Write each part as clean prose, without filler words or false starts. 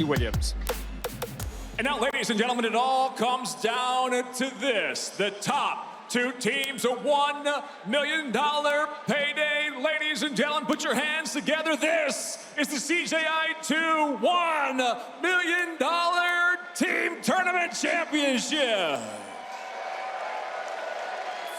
Williams. And now, ladies and gentlemen, it all comes down to this. The top two teams, a $1 million payday. Ladies and gentlemen, put your hands together. This is the CJI 2 $1 million Team Tournament Championship.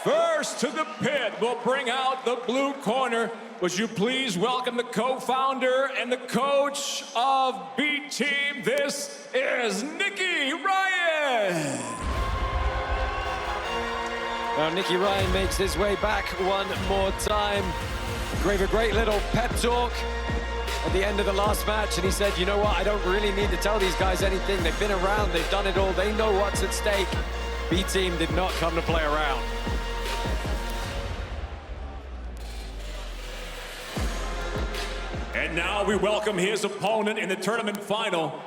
First to the pit, we'll bring out the blue corner. Would you please welcome the co-founder and the coach of B Team? This is Nicky Ryan. Now Nicky Ryan makes his way back one more time. Gave a great little pep talk at the end of the last match, and he said, you know what, I don't really need to tell these guys anything. They've been around, they've done it all, they know what's at stake. B Team did not come to play around. And now we welcome his opponent in the tournament final.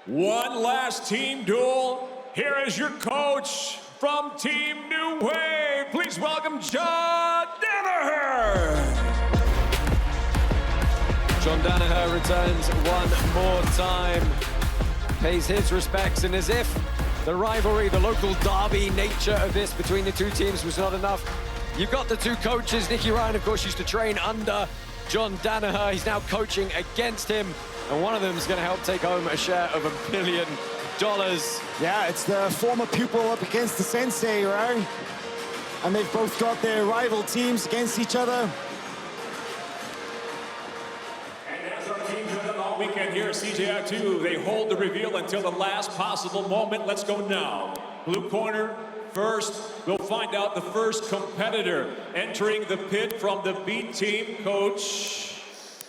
One last team duel. Here is your coach from Team New Wave. Please welcome John Danaher. John Danaher returns one more time. Pays his respects, and as if the rivalry, the local derby nature of this between the two teams was not enough, you've got the two coaches. Nicky Ryan, of course, used to train under John Danaher. He's now coaching against him, and one of them is going to help take home a share of $1 million. Yeah, it's the former pupil up against the sensei, right? And they've both got their rival teams against each other. And as our teams have done all weekend here at CJI 2, they hold the reveal until the last possible moment. Let's go now. Blue corner. First, we'll find out the first competitor entering the pit from the B Team. Coach,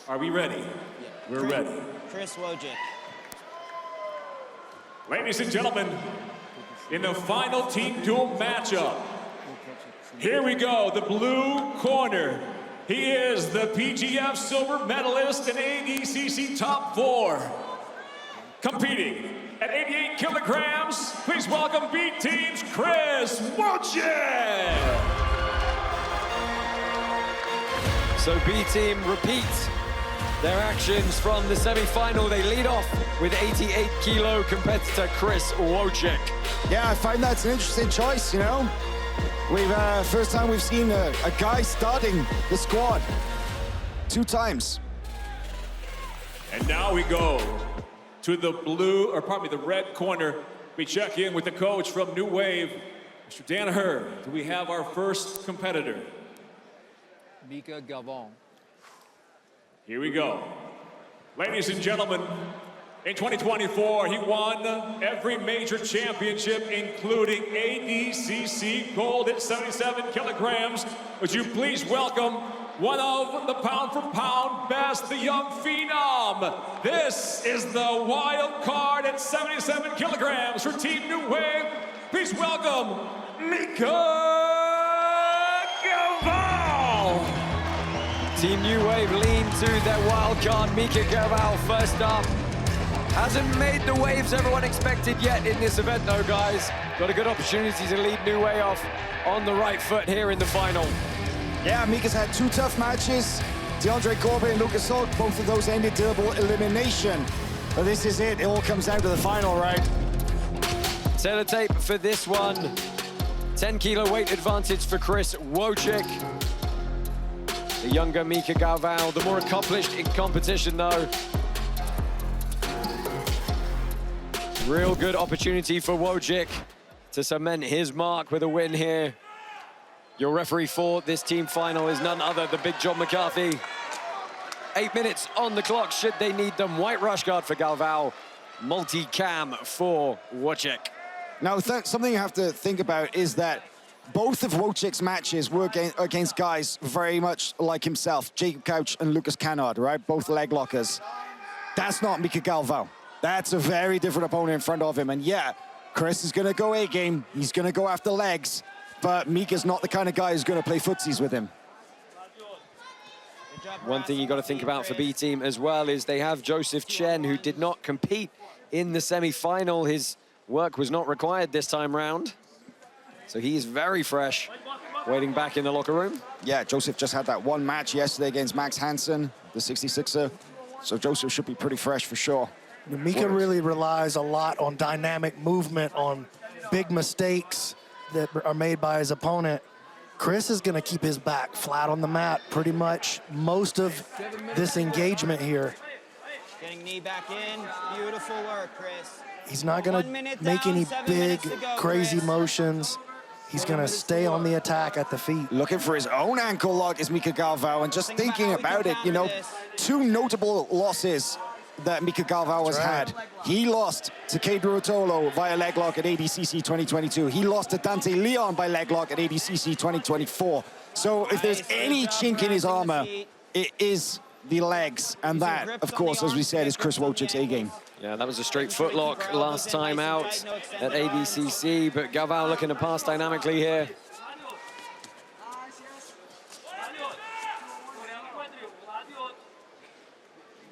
are we ready? Yeah. We're ready. Chris Wojcik. Ladies and gentlemen, in the final team duel matchup, here we go, the blue corner. He is the PGF silver medalist and ADCC top 4. Competing at 88 kilograms, please welcome B Team's Chris Wojcik. So B Team repeats their actions from the semi-final. They lead off with 88 kilo competitor Chris Wojcik. Yeah, I find that's an interesting choice, you know? We've first time we've seen a guy starting the squad 2 times. And now we go to the the red corner. We check in with the coach from New Wave, Mr. Danaher. Do we have our first competitor? Galvao. Here we go. Ladies and gentlemen, in 2024, he won every major championship, including ADCC gold at 77 kilograms. Would you please welcome one of the pound-for-pound best, the young phenom. This is the wild card at 77 kilograms for Team New Wave. Please welcome Mika Galvao. Team New Wave lean to their wild card, Mika Galvao first up. Hasn't made the waves everyone expected yet in this event though, guys. Got a good opportunity to lead New Wave off on the right foot here in the final. Yeah, Mika's had 2 tough matches. DeAndre Corbin and Lucas Hulk, both of those ended double elimination. But this is it. It all comes down to the final, right? Tape for this one. 10 kilo weight advantage for Chris Wojcik. The younger Mika Galvao, the more accomplished in competition though. Real good opportunity for Wojcik to cement his mark with a win here. Your referee for this team final is none other than Big John McCarthy. 8 minutes on the clock should they need them. White rush guard for Galvao, multi-cam for Wojcik. Now, something you have to think about is that both of Wojcik's matches were against guys very much like himself, Jacob Couch and Lucas Canard, right? Both leg lockers. That's not Mika Galvao. That's a very different opponent in front of him. And yeah, Chris is going to go A-game. He's going to go after legs. But Mika's not the kind of guy who's going to play footsies with him. One thing you got to think about for B Team as well is they have Joseph Chen, who did not compete in the semi-final. His work was not required this time round. So he's very fresh, waiting back in the locker room. Yeah, Joseph just had that one match yesterday against Max Hansen, the 66er. So Joseph should be pretty fresh for sure. Mika really relies a lot on dynamic movement, on big mistakes that are made by his opponent. Chris is going to keep his back flat on the mat pretty much most of this engagement here. Getting knee back in. Beautiful work, Chris. He's not going to make any big, crazy motions. He's going to stay on the attack at the feet. Looking for his own ankle lock is Mika Galvao, and just thinking about it, you know, two notable losses that Mika Galvao has had. He lost to Cade Ruotolo via leg lock at ADCC 2022. He lost to Dante Leon by leg lock at ADCC 2024. So if there's any chink in his armor, it is the legs. And that, of course, as we said, is Chris Wojcik's A-game. Yeah, that was a straight footlock last time out at ADCC, but Galvao looking to pass dynamically here.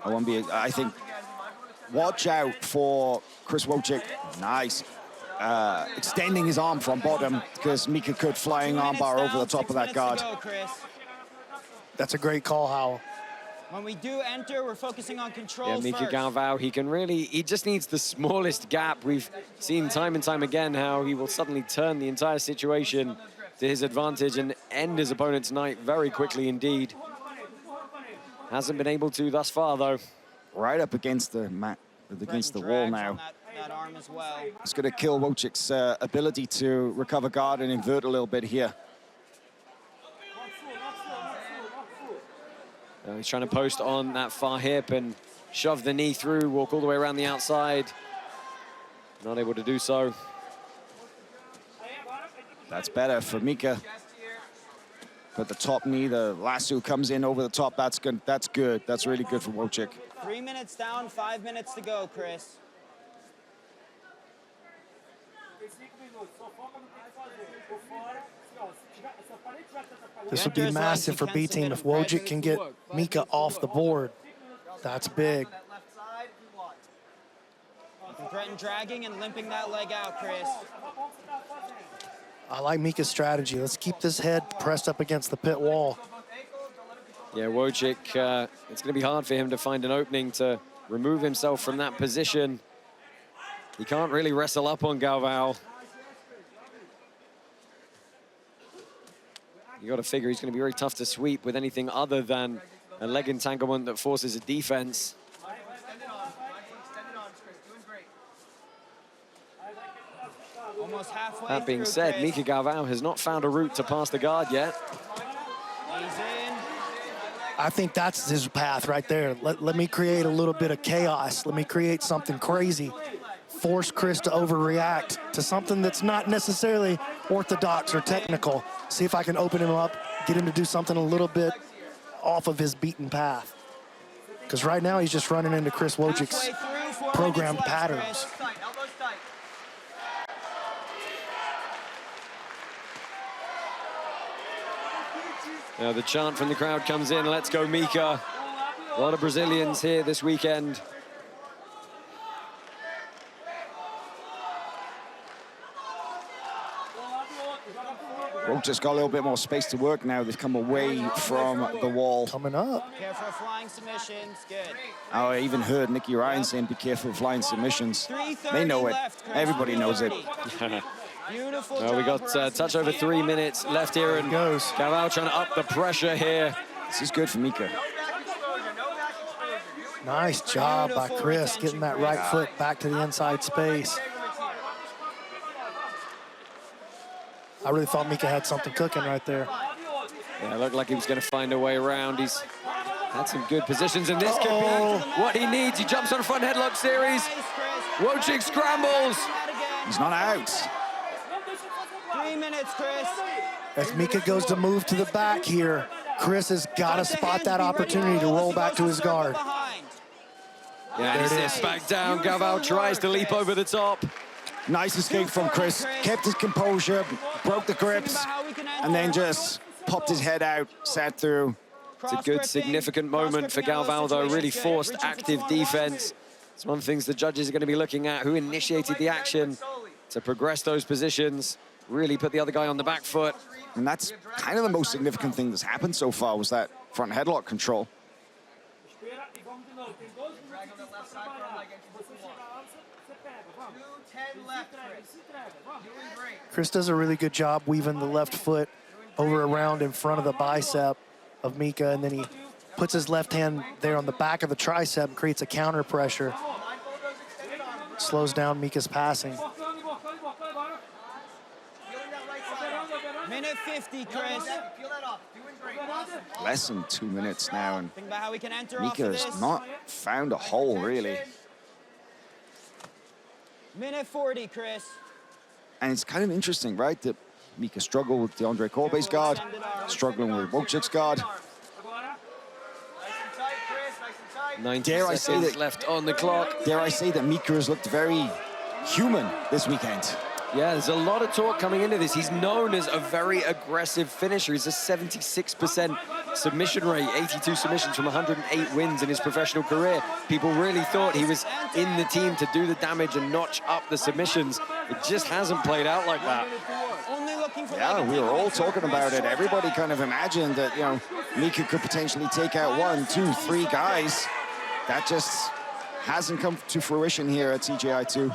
I think, watch out for Chris Wojcik. Nice. Extending his arm from bottom, because Mika could flying armbar over the top of that guard. That's a great call, Howell. When we do enter, we're focusing on control. Yeah, Mika Galvao, he just needs the smallest gap. We've seen time and time again how he will suddenly turn the entire situation to his advantage and end his opponent's night very quickly indeed. Hasn't been able to thus far, though. Right up against the mat, against the wall now. That arm as well. It's going to kill Wojcik's ability to recover guard and invert a little bit here. He's trying to post on that far hip and shove the knee through, walk all the way around the outside. Not able to do so. That's better for Mika. But the top knee, the lasso comes in over the top. That's good. That's good. That's really good for Wojcik. 3 minutes down, 5 minutes to go, Chris. This would be massive for B team if Wojcik can get Mika off the board. That's big. You can threaten dragging and limping that leg out, Chris. I like Mika's strategy. Let's keep this head pressed up against the pit wall. Yeah, Wojcik, it's going to be hard for him to find an opening to remove himself from that position. He can't really wrestle up on Galvao. You got to figure he's going to be very tough to sweep with anything other than a leg entanglement that forces a defense. Almost halfway. That being said, Mika Galvao has not found a route to pass the guard yet. He's in. I think that's his path right there. Let me create a little bit of chaos. Let me create something crazy. Force Chris to overreact to something that's not necessarily orthodox or technical. See if I can open him up, get him to do something a little bit off of his beaten path. Because right now he's just running into Chris Wojcik's programmed patterns. Now the chant from the crowd comes in, let's go Mika. A lot of Brazilians here this weekend. Rocha's got a little bit more space to work now. They've come away from the wall. Coming up. Careful of flying submissions. Good. Oh, I even heard Nicky Ryan saying, be careful of flying submissions. They know it. Everybody knows it. Beautiful. Well, we got touch over 3 minutes left here, and Galvao trying to up the pressure here. This is good for Mika. Nice job by Chris, getting that right foot back to the inside space. I really thought Mika had something cooking right there. Yeah, it looked like he was going to find a way around. He's had some good positions, and this could be what he needs. He jumps on a front headlock series. Wojcik scrambles. He's not out. 3 minutes, Chris. As Mika goes to move to the back here, Chris has got to spot that opportunity to roll back to his guard. Yeah, he sits back down. Galvao tries to leap over the top. Nice escape from Chris. Kept his composure, broke the grips, and then just popped his head out, sat through. It's a good, significant moment for Galvao, though. Really forced active defense. It's one of the things the judges are going to be looking at. Who initiated the action to progress those positions, really put the other guy on the back foot. And that's kind of the most significant thing that's happened so far, was that front headlock control. 10 left, Chris. Doing great. Chris does a really good job weaving the left foot over around in front of the bicep of Mika, and then he puts his left hand there on the back of the tricep and creates a counter pressure. Slows down Mika's passing. Minute 50, Chris. Feel that off. Doing great. Awesome. Less than 2 minutes now, and Think about how we can enter Mika off of has this. not found a hole, really. Minute 40, Chris. And it's kind of interesting, right, that Mika struggled with DeAndre Corbe's guard, struggling with Wojcik's guard. Nice and tight, Chris. Nice and tight. 90 Dare I say seconds that- left on the clock. Dare I say that Mika has looked very human this weekend. Yeah, there's a lot of talk coming into this. He's known as a very aggressive finisher. He's a 76% submission rate, 82 submissions from 108 wins in his professional career. People really thought he was in the team to do the damage and notch up the submissions. It just hasn't played out like that. Only looking for Yeah, like a we were all takeaway, talking Chris. about it. Everybody kind of imagined that, you know, Mika could potentially take out 1, 2, 3 guys. That just hasn't come to fruition here at CJI 2.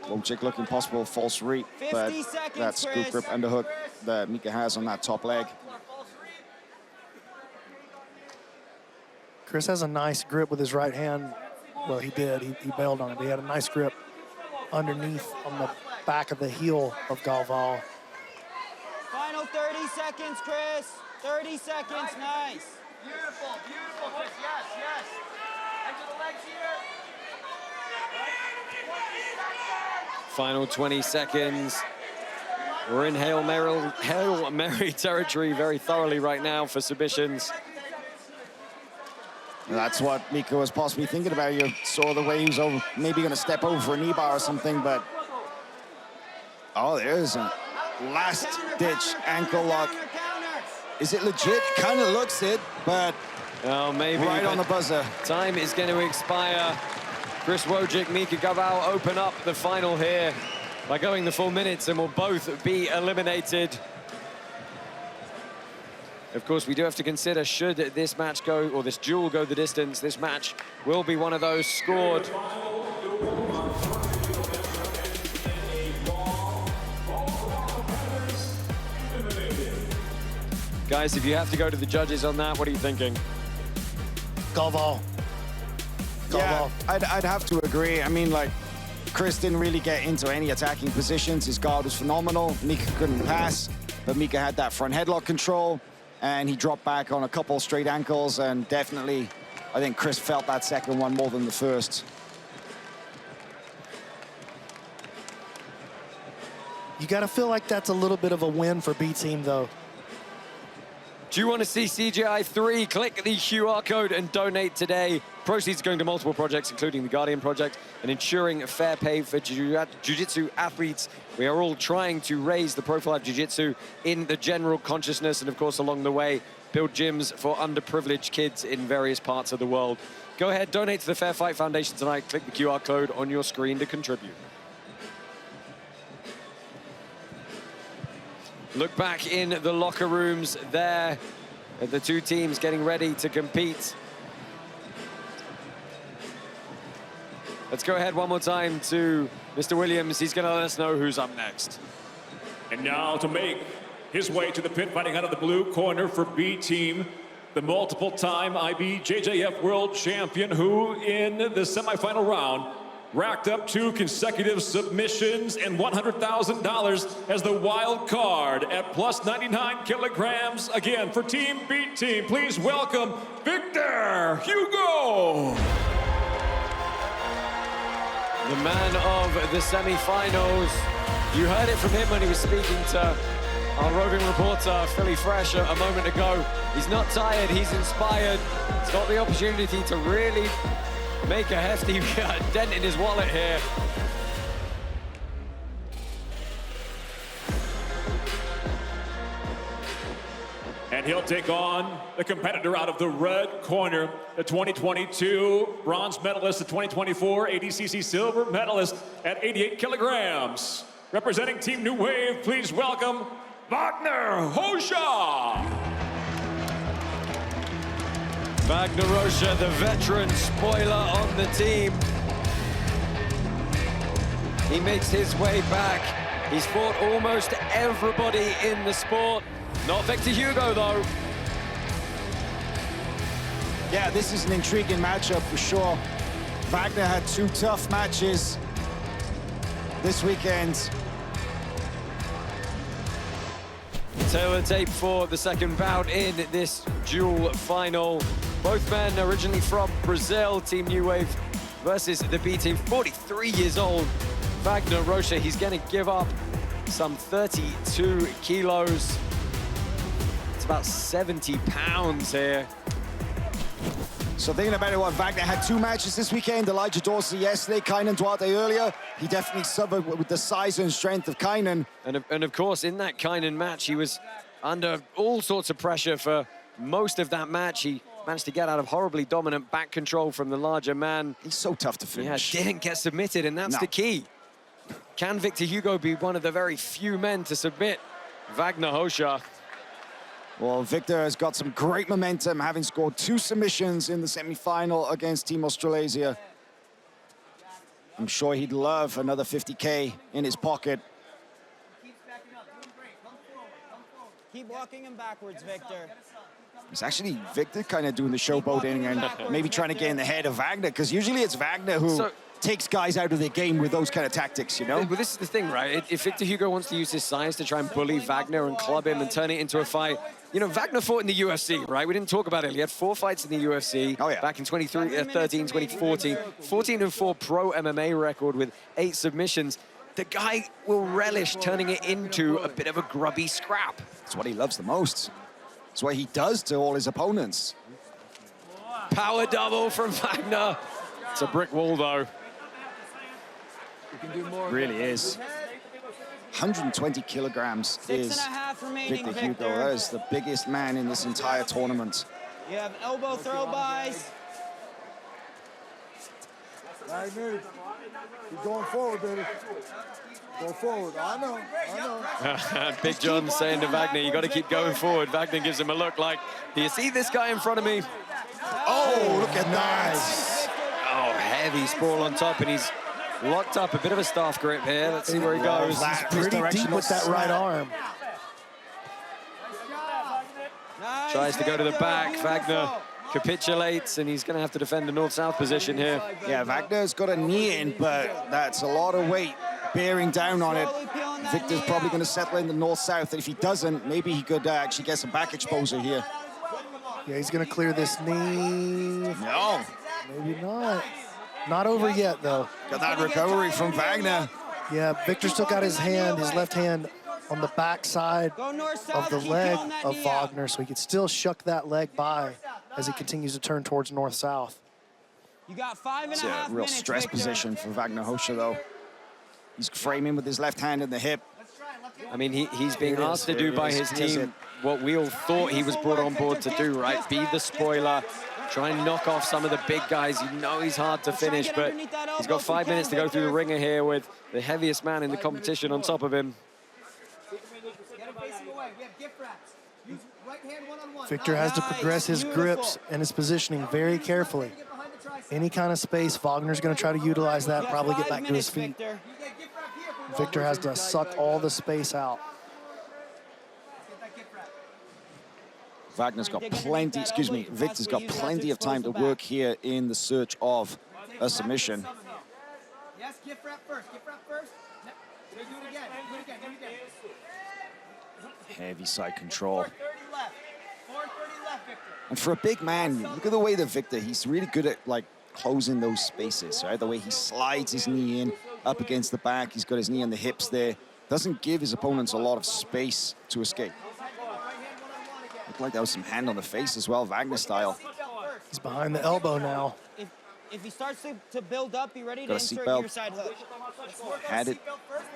Wojcik looking possible false reap, but 50 seconds, that scoop Chris. grip underhook that Mika has on that top leg. Chris has a nice grip with his right hand. Well, he did. He bailed on it. He had a nice grip underneath on the back of the heel of Galvao. Final 30 seconds, Chris. 30 seconds. Nice. Beautiful, beautiful, Chris. Yes, yes. Enter the legs here. Final 20 seconds. We're in Hail Mary territory very thoroughly right now for submissions. That's what Mika was possibly thinking about. You saw the way he was over, maybe going to step over for a knee bar or something, but... Oh, there's a last-ditch ankle lock. Counter, counter. Is it legit? Kind of looks it, but Oh, maybe. right on but the buzzer. time is going to expire. Chris Wojcik, Mika Galvao open up the final here by going the full minutes and will both be eliminated. Of course, we do have to consider, should this match go, or this duel go the distance, this match will be one of those scored. Guys, if you have to go to the judges on that, what are you thinking? Galvao. Yeah, Galvao. I'd have to agree. I mean, like, Chris didn't really get into any attacking positions. His guard was phenomenal. Mika couldn't pass, but Mika had that front headlock control, and he dropped back on a couple straight ankles, and definitely, I think Chris felt that second one more than the first. You got to feel like that's a little bit of a win for B Team, though. Do you want to see CJI 3? Click the QR code and donate today. Proceeds going to multiple projects, including the Guardian Project, and ensuring fair pay for jiu-jitsu athletes. We are all trying to raise the profile of jiu-jitsu in the general consciousness, and of course, along the way, build gyms for underprivileged kids in various parts of the world. Go ahead, donate to the Fair Fight Foundation tonight. Click the QR code on your screen to contribute. Look back in the locker rooms there at the two teams getting ready to compete. Let's go ahead one more time to Mr. Williams. He's going to let us know who's up next. And now to make his way to the pit, fighting out of the blue corner for B Team, the multiple-time IBJJF World Champion, who in the semifinal round racked up 2 consecutive submissions and $100,000 as the wild card at plus 99 kilograms. Again, for Team B Team, please welcome Victor Hugo. The man of the semifinals. You heard it from him when he was speaking to our roving reporter, Philly Fresh, a moment ago. He's not tired, he's inspired. He's got the opportunity to really make a hefty dent in his wallet here. And he'll take on the competitor out of the red corner, the 2022 bronze medalist, the 2024 ADCC silver medalist at 88 kilograms. Representing Team New Wave, please welcome Wagner Rocha. Wagner Rocha, the veteran spoiler on the team. He makes his way back. He's fought almost everybody in the sport. Not Victor Hugo, though. Yeah, this is an intriguing matchup for sure. Wagner had 2 tough matches this weekend. Taylor tape for the second bout in this dual final. Both men originally from Brazil, Team New Wave versus the B team, 43 years old. Wagner Rocha, he's gonna give up some 32 kilos. It's about 70 pounds here. So thinking about it, Wagner had 2 matches this weekend. Elijah Dorsey yesterday, Kaynan Duarte earlier. He definitely suffered with the size and strength of Kaynan. And of course, in that Kaynan match, he was under all sorts of pressure for most of that match. He managed to get out of horribly dominant back control from the larger man. He's so tough to finish. Yeah, didn't get submitted, and that's the key. Can Victor Hugo be one of the very few men to submit Wagner Rocha? Well, Victor has got some great momentum, having scored 2 submissions in the semi-final against Team Australasia. I'm sure he'd love another 50K in his pocket. Keep walking him backwards, Victor. It's actually Victor kind of doing the showboating and maybe trying to get in the head of Wagner, because usually it's Wagner who takes guys out of their game with those kind of tactics, you know? Well, this is the thing, right? If Victor Hugo wants to use his size to try and bully Wagner and club him and turn it into a fight, you know, Wagner fought in the UFC, right? We didn't talk about it. He had 4 fights in the UFC back in 2013, 2014. 14-4 pro MMA record with 8 submissions. The guy will relish turning it into a bit of a grubby scrap. It's what he loves the most. It's what he does to all his opponents. Power double from Wagner. It's a brick wall, though. Really is. 120 kilograms is Victor Hugo. That is the biggest man in this entire tournament. You have elbow throw bys. Wagner, keep going forward, baby. Go forward. I know. Big John saying to Wagner, you got to keep going forward. Wagner gives him a look like, do you see this guy in front of me? Oh, look at that. Oh, heavy sprawl on top, and he's locked up. A bit of a staff grip here. Let's see where he goes. He's pretty deep with that right arm. Tries to go to the back. Wagner capitulates, and he's going to have to defend the north-south position here. Yeah, Wagner's got a knee in, but that's a lot of weight bearing down on it. Victor's probably going to settle in the north-south, and if he doesn't, maybe he could actually get some back exposure here. Yeah, he's going to clear this knee. No. Maybe not. Not over yet, though. Got that recovery from Wagner. Yeah, Victor still got his left hand on the back side of the leg of Wagner, so he could still shuck that leg by as he continues to turn towards north-south. You got 5.5 minutes. It's a real stress position for Wagner Rocha, though. He's framing with his left hand in the hip. I mean, he's being asked to do by his team what we all thought he was brought on board to do, right? Be the spoiler, try and knock off some of the big guys. You know he's hard to finish, but he's got 5 minutes to go through the ringer here with the heaviest man in the competition on top of him. Victor has to progress his grips and his positioning very carefully. Any kind of space, Wagner's going to try to utilize that, probably get back to his feet. Victor has to suck all the space out. Wagner's got plenty, Victor's got plenty of time to work here in the search of a submission. Yes, gift wrap first. Gift wrap first. Do it again. Do it again. Do it again. Heavy side control. 4:30 left. 4:30 left, Victor. And for a big man, look at the way that Victor, he's really good at like closing those spaces, right? The way he slides his knee in up against the back. He's got his knee on the hips there. Doesn't give his opponents a lot of space to escape. Looked like that was some hand on the face as well, Wagner style. He's behind the elbow now. If he starts to build up, be ready to Got a insert seatbelt. your side hook. Had it.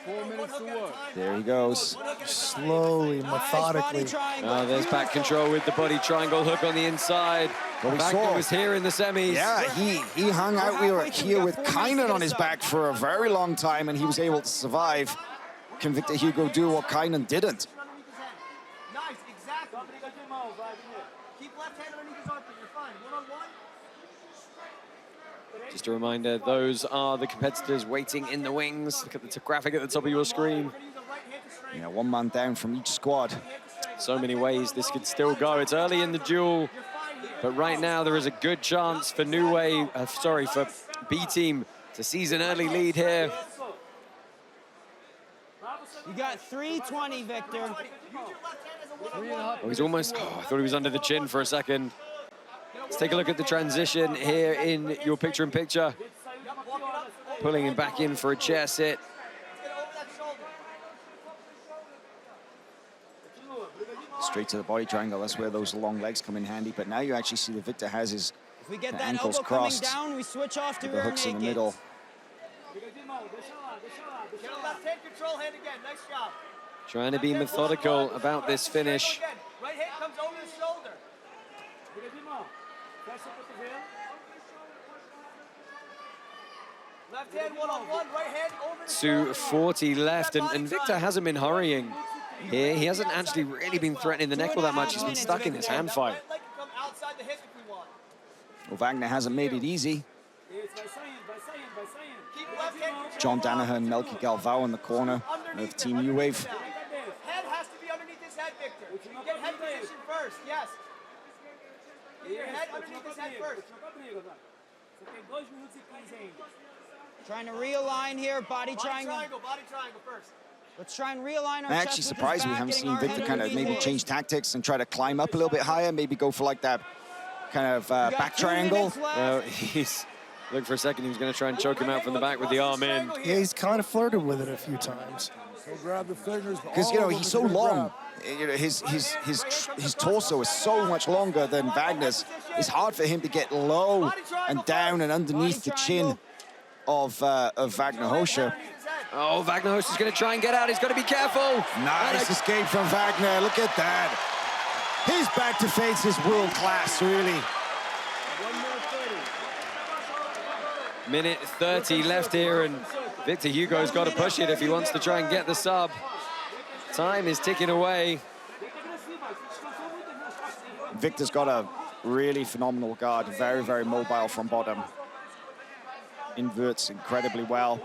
4 minutes to work. There he goes. Slowly, methodically. Oh, there's back control with the body triangle hook on the inside. What we Wagner saw was here in the semis. Yeah, he hung out here with Kaynan on his back for a very long time, and he was able to survive. Can Victor Hugo do what Kaynan didn't? Nice, exactly. Keep left hand underneath his armpit. You're fine. 1-on-1. Just a reminder, those are the competitors waiting in the wings. Look at the graphic at the top of your screen. Yeah, 1 man down from each squad. So many ways this could still go. It's early in the duel, but right now there is a good chance for for B team to seize an early lead here. You got 320, Victor. Oh, he's almost, I thought he was under the chin for a second. Let's take a look at the transition here in your picture-in-picture. Pulling him back in for a chair sit. Straight to the body triangle, that's where those long legs come in handy. But now you actually see that Victor has his If we get that ankles elbow coming crossed. down, we switch off to The rear hooks in the naked. middle. Get a left hand control hand again. Nice job. Trying to be methodical about this finish. Right hand comes over the shoulder. Left hand one-on-one, right hand over the shoulder. 2:40 left, and Victor hasn't been hurrying here. He hasn't actually really been threatening the neck all that much. He's been stuck in this hand fight. Leg can come outside the hip if we want. Well, Wagner hasn't made it easy. Keep left hand control. John Danaher and Melky Galvao in the corner of Team New Wave. Head has to be underneath his head, Victor. Get head position first, yes. Get your head underneath his head first. Trying to realign here, body triangle. Body triangle first. Let's try and realign our I'm actually chest with surprised his we back, haven't getting seen our Victor head kind of underneath maybe his. change tactics and try to climb up a little bit higher, maybe go for like that kind of We got back 2 triangle. minutes left. He's look for a second. He was going to try and choke him out from the back with the arm in. Yeah, he's kind of flirted with it a few times. So grab the fingers. Because, you know, he's so long. You know, his torso is so much longer than Wagner's. It's hard for him to get low and down and underneath the chin of Wagner Rocha. Oh, Wagner Rocha is going to try and get out. He's got to be careful. Nice escape from Wagner. Look at that. His back to face is world class, really. Minute 30 left here, and Victor Hugo's got to push it if he wants to try and get the sub. Time is ticking away. Victor's got a really phenomenal guard, very, very mobile from bottom. Inverts incredibly well,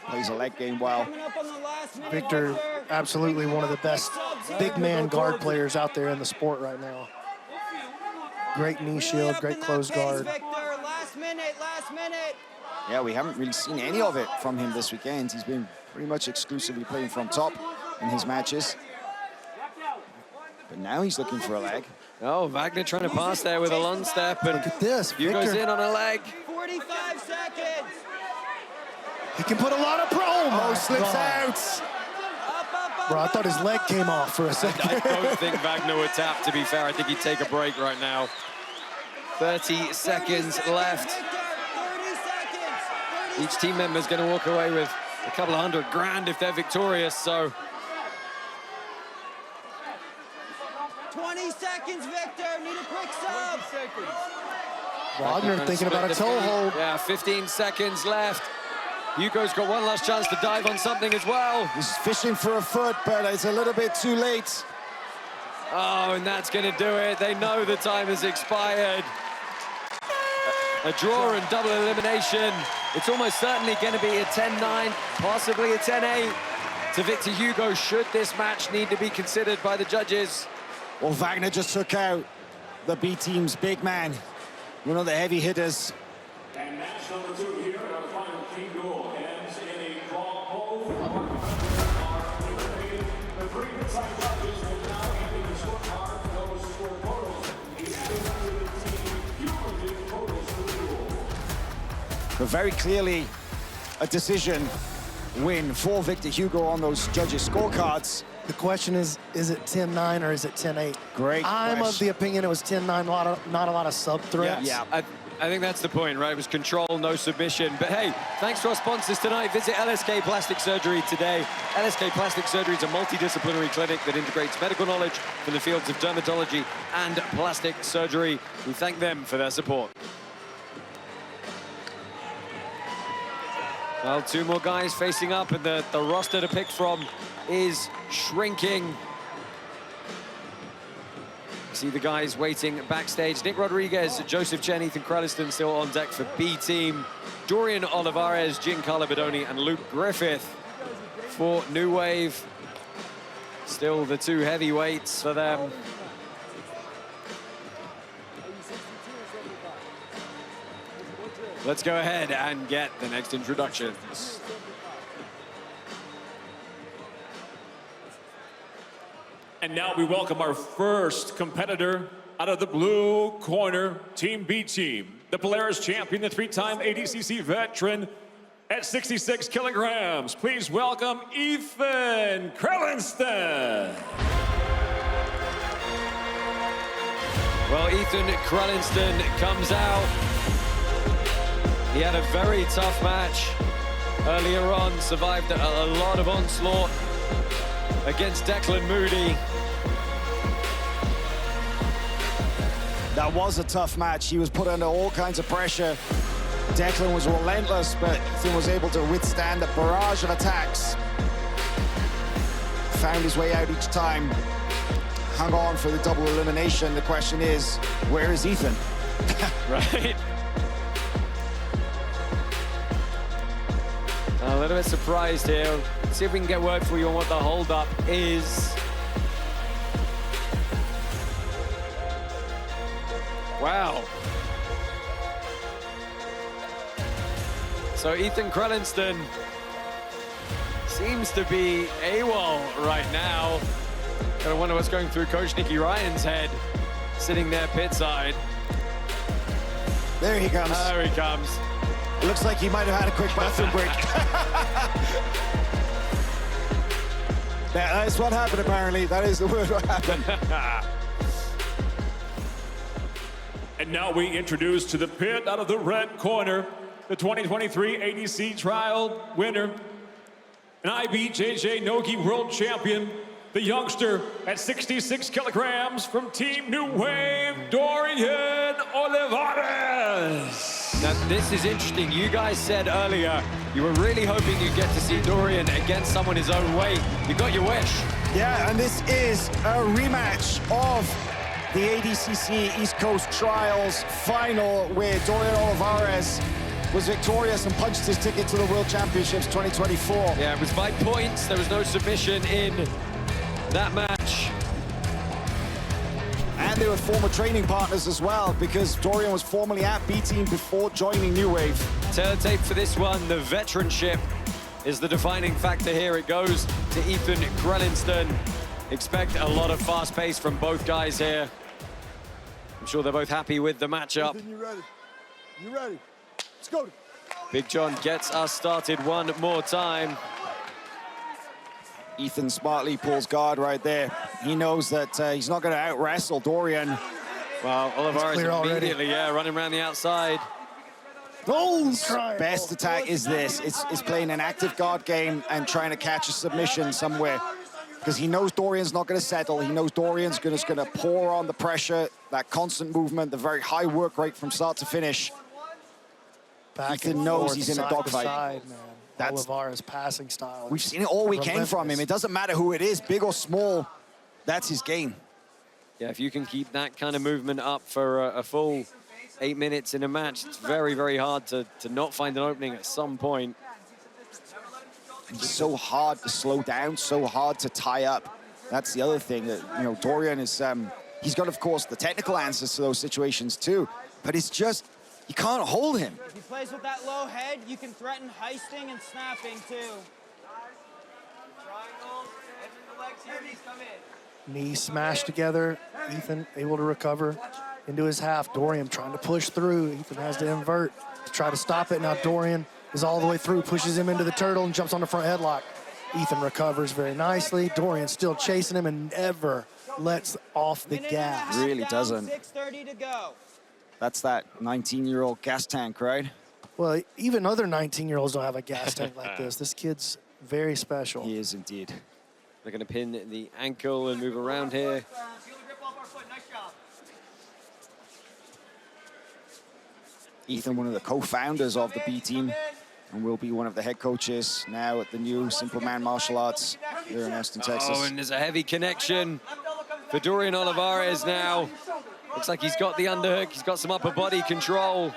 plays a leg game well. Coming up on the last minute, Victor, absolutely one of the best big man guard players out there in the sport right now. Great knee shield, great close guard. Victor, last minute, last minute. Yeah, we haven't really seen any of it from him this weekend. He's been pretty much exclusively playing from top in his matches. But now he's looking for a leg. Oh, Wagner trying to pass there with a long step, and Look at this, Hugo's Victor. in on a leg. 45 seconds. He can put a lot of promo. Slips out. Up, up. Bro, I thought his leg came off for a I second. don't think Wagner would tap, to be fair. I think he'd take a break right now. 30 seconds left. Victor, 30 seconds. 30 Each team member's going to walk away with a couple of $100 grand if they're victorious, so 20 seconds, Victor. Need a quick sub. Wagner thinking about a toe hold. Yeah, 15 seconds left. Hugo's got one last chance to dive on something as well. He's fishing for a foot, but it's a little bit too late. Oh, and that's going to do it. They know the time has expired. A draw and double elimination. It's almost certainly going to be a 10-9, possibly a 10-8 to Victor Hugo, should this match need to be considered by the judges. Well, Wagner just took out the B team's big man, one of the heavy hitters. And match number 2 here, our final key goal ends in a draw. Both are eliminated. The 3 inside judges will now hand in the scorecard for those score totals. The added to the team cumulative totals for the duel. But very clearly a decision win for Victor Hugo on those judges' scorecards. The question is it 10-9 or is it 10-8? Great I'm of question. the opinion it was 10-9, not a lot of sub threats. Yeah, I think that's the point, right? It was control, no submission. But hey, thanks to our sponsors tonight. Visit LSK Plastic Surgery today. LSK Plastic Surgery is a multidisciplinary clinic that integrates medical knowledge from the fields of dermatology and plastic surgery. We thank them for their support. Well, 2 more guys facing up, and the roster to pick from is shrinking. See the guys waiting backstage. Nick Rodriguez, Joseph Chen, Ethan Krelinsten still on deck for B team. Dorian Olivarez, Giancarlo Bodoni, and Luke Griffith for New Wave. Still the two heavyweights for them. Let's go ahead and get the next introductions. And now we welcome our first competitor out of the blue corner, Team B team. The Polaris champion, the three-time ADCC veteran at 66 kilograms. Please welcome Ethan Krelinsten. Well, Ethan Krelinsten comes out. He had a very tough match earlier on, survived a lot of onslaught against Declan Moody. That was a tough match. He was put under all kinds of pressure. Declan was relentless, but Ethan was able to withstand a barrage of attacks. Found his way out each time. Hung on for the double elimination. The question is, where is Ethan? Right. A little bit surprised here. Let's see if we can get word for you on what the hold-up is. Wow. So Ethan Krelinsten seems to be AWOL right now. Gotta wonder what's going through Coach Nicky Ryan's head, sitting there pit side. There he comes. There he comes. It looks like he might have had a quick bathroom break. That's what happened, apparently. That is the word what happened. And now we introduce to the pit out of the red corner, the 2023 ADC trial winner, an IBJJ Nogi world champion, the youngster at 66 kilograms from Team New Wave, Dorian Olivarez. Now, this is interesting. You guys said earlier you were really hoping you'd get to see Dorian against someone his own weight. You got your wish. Yeah, and this is a rematch of the ADCC East Coast Trials final, where Dorian Olivarez was victorious and punched his ticket to the World Championships 2024. Yeah, it was by points. There was no submission in that match. And they were former training partners as well, because Dorian was formerly at B Team before joining New Wave. Teletape for this one, the veteranship is the defining factor here. It goes to Ethan Krelinsten. Expect a lot of fast pace from both guys here. I'm sure they're both happy with the matchup. Ethan, you ready? You ready? Let's go. Big John gets us started one more time. Ethan smartly pulls guard right there. He knows that he's not going to out-wrestle Dorian. Well, Olivarez immediately, running around the outside. Best attack is this. It's playing an active guard game and trying to catch a submission somewhere, because he knows Dorian's not going to settle. He knows Dorian's just going to pour on the pressure, that constant movement, the very high work rate from start to finish. Ethan knows he's in a dogfight. That's Olivarez' passing style. We've seen it all weekend from him. It doesn't matter who it is, big or small, that's his game. Yeah, if you can keep that kind of movement up for a full 8 minutes in a match, it's very, very hard to not find an opening at some point. It's so hard to slow down, so hard to tie up. That's the other thing that, you know, Dorian is, he's got, of course, the technical answers to those situations too, but it's just, you can't hold him. If he plays with that low head, you can threaten heisting and snapping too. Triangles, edge of the legs here, knees come in. Knees smashed together. Ethan able to recover into his half. Dorian trying to push through. Ethan has to invert to try to stop it. Now Dorian is all the way through, pushes him into the turtle and jumps on the front headlock. Ethan recovers very nicely. Dorian still chasing him and never lets off the gas. Really doesn't. 6:30 to go. That's that 19-year-old gas tank, right? Well, even other 19-year-olds don't have a gas tank like this. This kid's very special. He is indeed. They're going to pin the ankle and move around here. Ethan, one of the co-founders of the B Team, and will be one of the head coaches now at the new Simple Man Martial Arts here in Austin, Texas. Oh, and there's a heavy connection for Dorian Olivarez now. Looks like he's got the underhook. He's got some upper body control.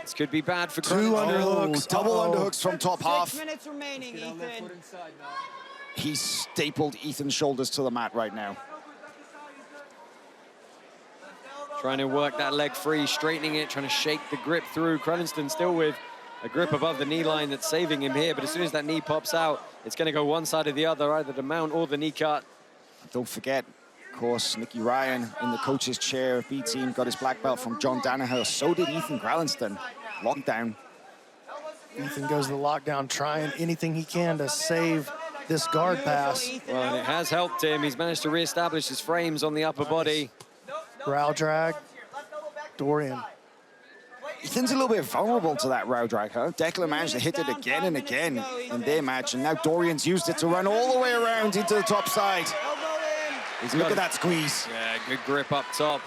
This could be bad for Two underhooks, double underhooks from top 6 half. minutes remaining, Ethan. He's stapled Ethan's shoulders to the mat right now. Trying to work that leg free, straightening it, trying to shake the grip through. Krelinsten still with a grip above the knee line that's saving him here, but as soon as that knee pops out, it's going to go one side or the other, either the mount or the knee cut. Don't forget, of course, Nicky Ryan in the coach's chair of B team got his black belt from John Danaher. So did Ethan Krelinsten. Lockdown. Ethan goes to the lockdown, trying anything he can to save this guard pass. Well, and it has helped him. He's managed to reestablish his frames on the upper body. Row drag, Dorian. Ethan's a little bit vulnerable to that row drag, huh? Declan managed to hit it again and again in their match, and now Dorian's used it to run all the way around into the top side. Look at that squeeze. Yeah, good grip up top.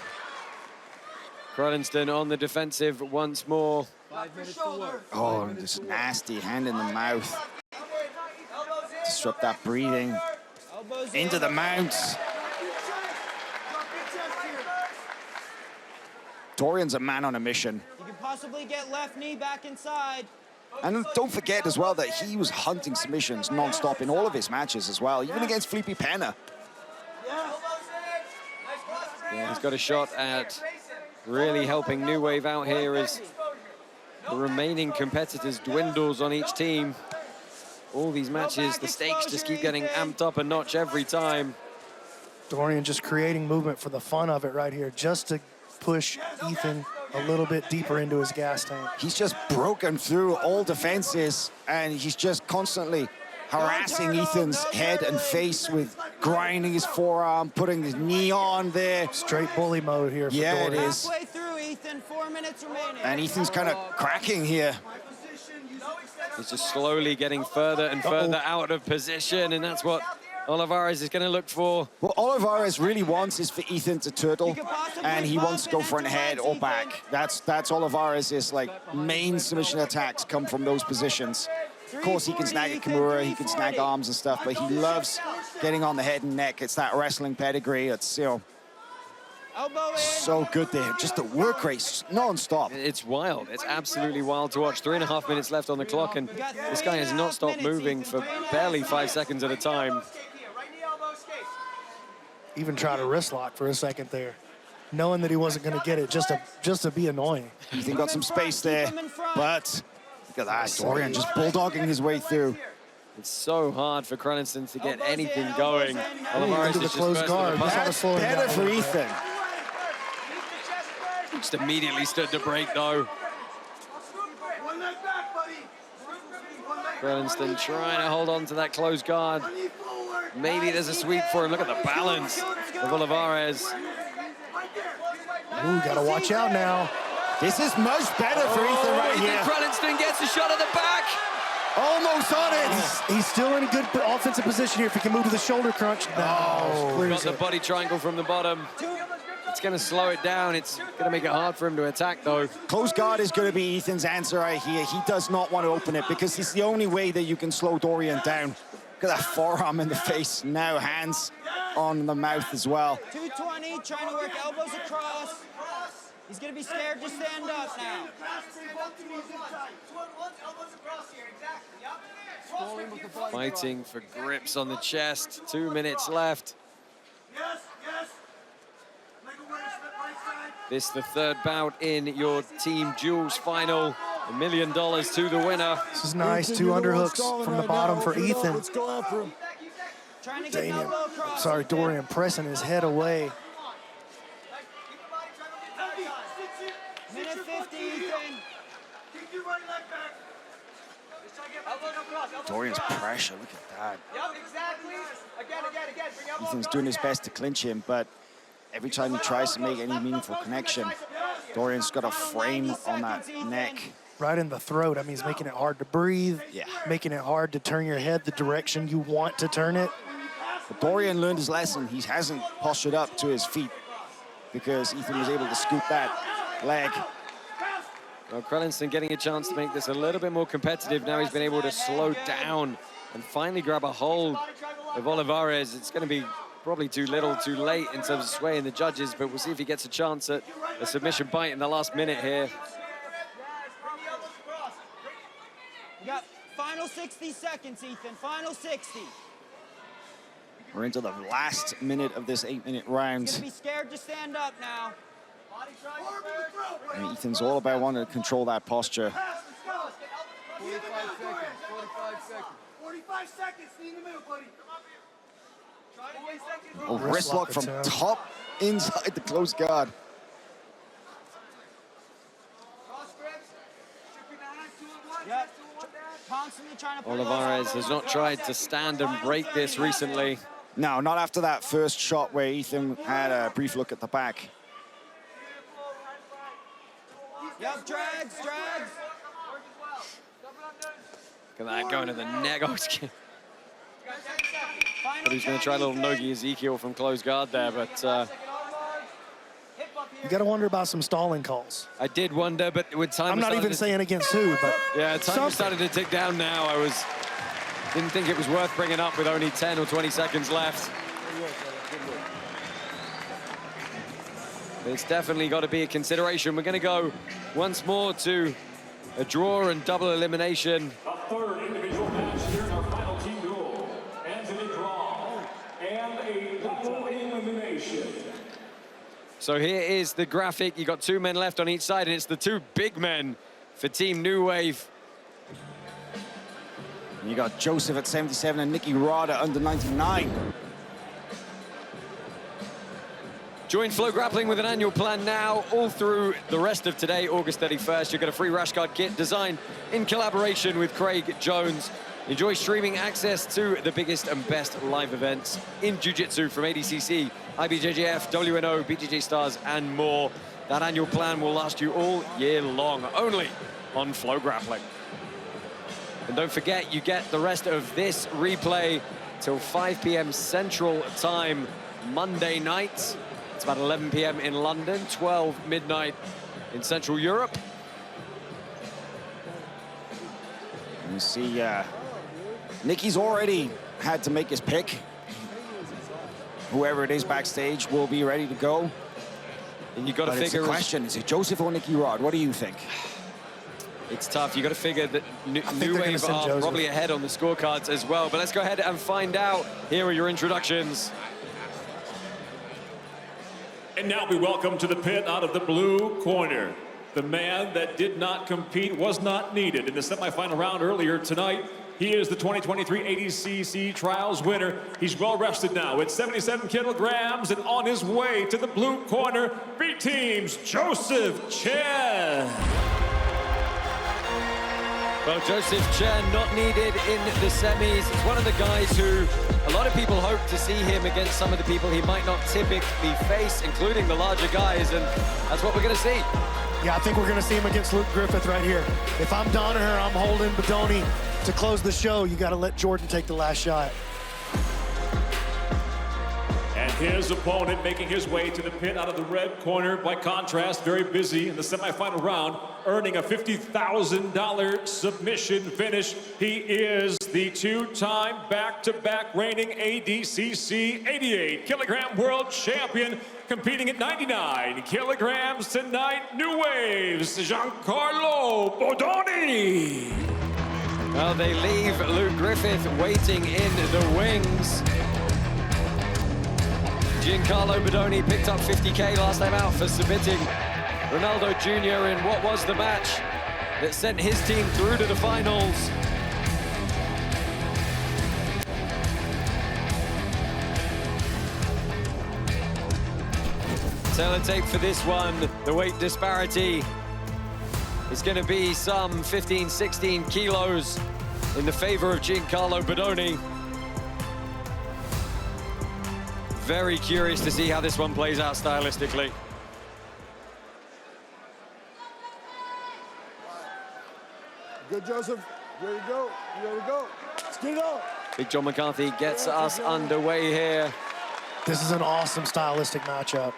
Krelinsten on the defensive once more. Oh, this nasty hand in the mouth. Disrupt that breathing. Into the mount. Dorian's a man on a mission. You can possibly get left knee back inside. And don't forget as well that he was hunting submissions non-stop in all of his matches as well, even against Felipe Pena. Yeah, he's got a shot at really helping New Wave out here as the remaining competitors dwindles on each team. All these matches, the stakes just keep getting amped up a notch every time. Dorian just creating movement for the fun of it right here, just to push Ethan a little bit deeper into his gas tank. He's just broken through all defenses, and he's just constantly harassing Ethan's head and face with grinding his forearm, putting his knee on there. Straight bully mode here for Dorian. It is. Halfway through, Ethan, 4 minutes remaining. And Ethan's kind of cracking here. He's just slowly getting further and further out of position, and that's what Olivarez is going to look for. What Olivarez really wants is for Ethan to turtle, and he wants to go front head or back. That's Olivarez's like main submission attacks come from those positions. Of course, he can snag a Kimura, he can snag arms and stuff, but he loves getting on the head and neck. It's that wrestling pedigree. It's, you know, so good there. Just the work rate, non-stop. It's wild. It's absolutely wild to watch. 3.5 minutes left on the clock, and this guy has not stopped moving for barely 5 seconds at a time. Even tried to wrist lock for a second there, knowing that he wasn't going to get it, just to be annoying. Ethan got some space there, but look at that, Dorian just bulldogging his way through. It's so hard for Krelinsten to get anything going. Olivarez Into the is just closed guard. That's better for Ethan. Just immediately stood to break, though. Krelinsten trying to hold on to that closed guard. Maybe there's a sweep for him. Look at the balance of Olivarez. Ooh, gotta watch out now. This is much better for Ethan right Ethan here. Krelinsten gets a shot at the back. Almost on it. He's still in a good offensive position here. If he can move to the shoulder crunch. No, Got the body triangle from the bottom. It's going to slow it down. It's going to make it hard for him to attack, though. Close guard is going to be Ethan's answer right here. He does not want to open it because it's the only way that you can slow Dorian down. Look at that forearm in the face. Now hands on the mouth as well. 220, trying to work elbows across. He's going to be scared to stand up now. Fighting for grips on the chest. 2 minutes left. This the third bout in your Team Jules final. $1 million to the winner. This is nice. 2 underhooks from the bottom for Ethan. Let's go after him. Trying to get Damn. elbow across. Sorry, Dorian pressing his head away. Minute 50, Ethan. Dorian's pressure, look at that. Yep, exactly. Again. Bring elbow Ethan's across doing his again. best to clinch him, but every time he tries to make any meaningful connection, Dorian's got a frame on that neck. Right in the throat. I mean, he's making it hard to breathe. Yeah. Making it hard to turn your head the direction you want to turn it. But Dorian learned his lesson. He hasn't postured up to his feet because Ethan was able to scoop that leg. Well, Krelinsten getting a chance to make this a little bit more competitive. Now he's been able to slow down and finally grab a hold of Olivarez. It's going to be Probably too little, too late in terms of swaying the judges, but we'll see if he gets a chance at a submission bite in the last minute here. You got final 60 seconds, Ethan. Final 60. We're into the last minute of this 8-minute round. He's gonna be scared to stand up now. And Ethan's all about wanting to control that posture. 45 seconds. Stay in the middle, buddy. A wrist lock from top inside the close guard. Yep. Constantly trying to pull Olivarez has not tried to stand and break this recently. No, not after that first shot where Ethan had a brief look at the back. Yep, drags. Look at that, going to the neck. But he's going to try a little Nogi Ezekiel from close guard there, but You got to wonder about some stalling calls. I did wonder, but with time... I'm not even saying against who, but yeah, time something. started to tick down now. Didn't think it was worth bringing up with only 10 or 20 seconds left. But it's definitely got to be a consideration. We're going to go once more to a draw and double elimination. A third individual match here in our final team duel. Ends in a draw and a double elimination. So here is the graphic. You got 2 men left on each side, and it's the 2 big men for Team New Wave. You got Joseph at 77 and Nicky Rod at under 99. Join FloGrappling with an annual plan now, all through the rest of today, August 31st. You'll get a free rash guard kit designed in collaboration with Craig Jones. Enjoy streaming access to the biggest and best live events in Jiu-Jitsu from ADCC, IBJJF, WNO, BJJ Stars, and more. That annual plan will last you all year long, only on FloGrappling. And don't forget, you get the rest of this replay till 5 p.m. Central Time, Monday night. It's about 11 p.m. in London, 12 midnight in Central Europe. You see, Nicky's already had to make his pick. Whoever it is backstage will be ready to go. And you got to But it's figure... a question, is it Joseph or Nicky Rod? What do you think? It's tough. You got to figure that New they're Wave gonna are send Joseph. probably ahead on the scorecards as well. But let's go ahead and find out. Here are your introductions. And now we welcome to the pit out of the blue corner, the man that did not compete, was not needed in the semifinal round earlier tonight. He is the 2023 ADCC Trials winner. He's well rested now at 77 kilograms and on his way to the blue corner, B Team's Joseph Chen. Well, Joseph Chen not needed in the semis. It's one of the guys who a lot of people hope to see him against some of the people he might not typically face, including the larger guys, and that's what we're going to see. yeah, I think we're going to see him against Luke Griffith right here. If I'm Danaher, I'm holding Bodoni to close the show. You got to let Jordan take the last shot. And his opponent making his way to the pit out of the red corner, by contrast, very busy in the semifinal round, earning a $50,000 submission finish. He is the 2-time back-to-back reigning ADCC 88-kilogram world champion, competing at 99 kilograms tonight. New Waves, Giancarlo Bodoni. Well, they leave Luke Griffith waiting in the wings. Giancarlo Bodoni picked up 50K last time out for submitting Ronaldo Jr. in what was the match that sent his team through to the finals. Teletape for this one, the weight disparity is going to be some 15, 16 kilos in the favor of Giancarlo Bodoni. Very curious to see how this one plays out stylistically. Good, Joseph. Ready to go. You ready to go? Let's get it on. Big John McCarthy gets us underway here. This is an awesome stylistic matchup.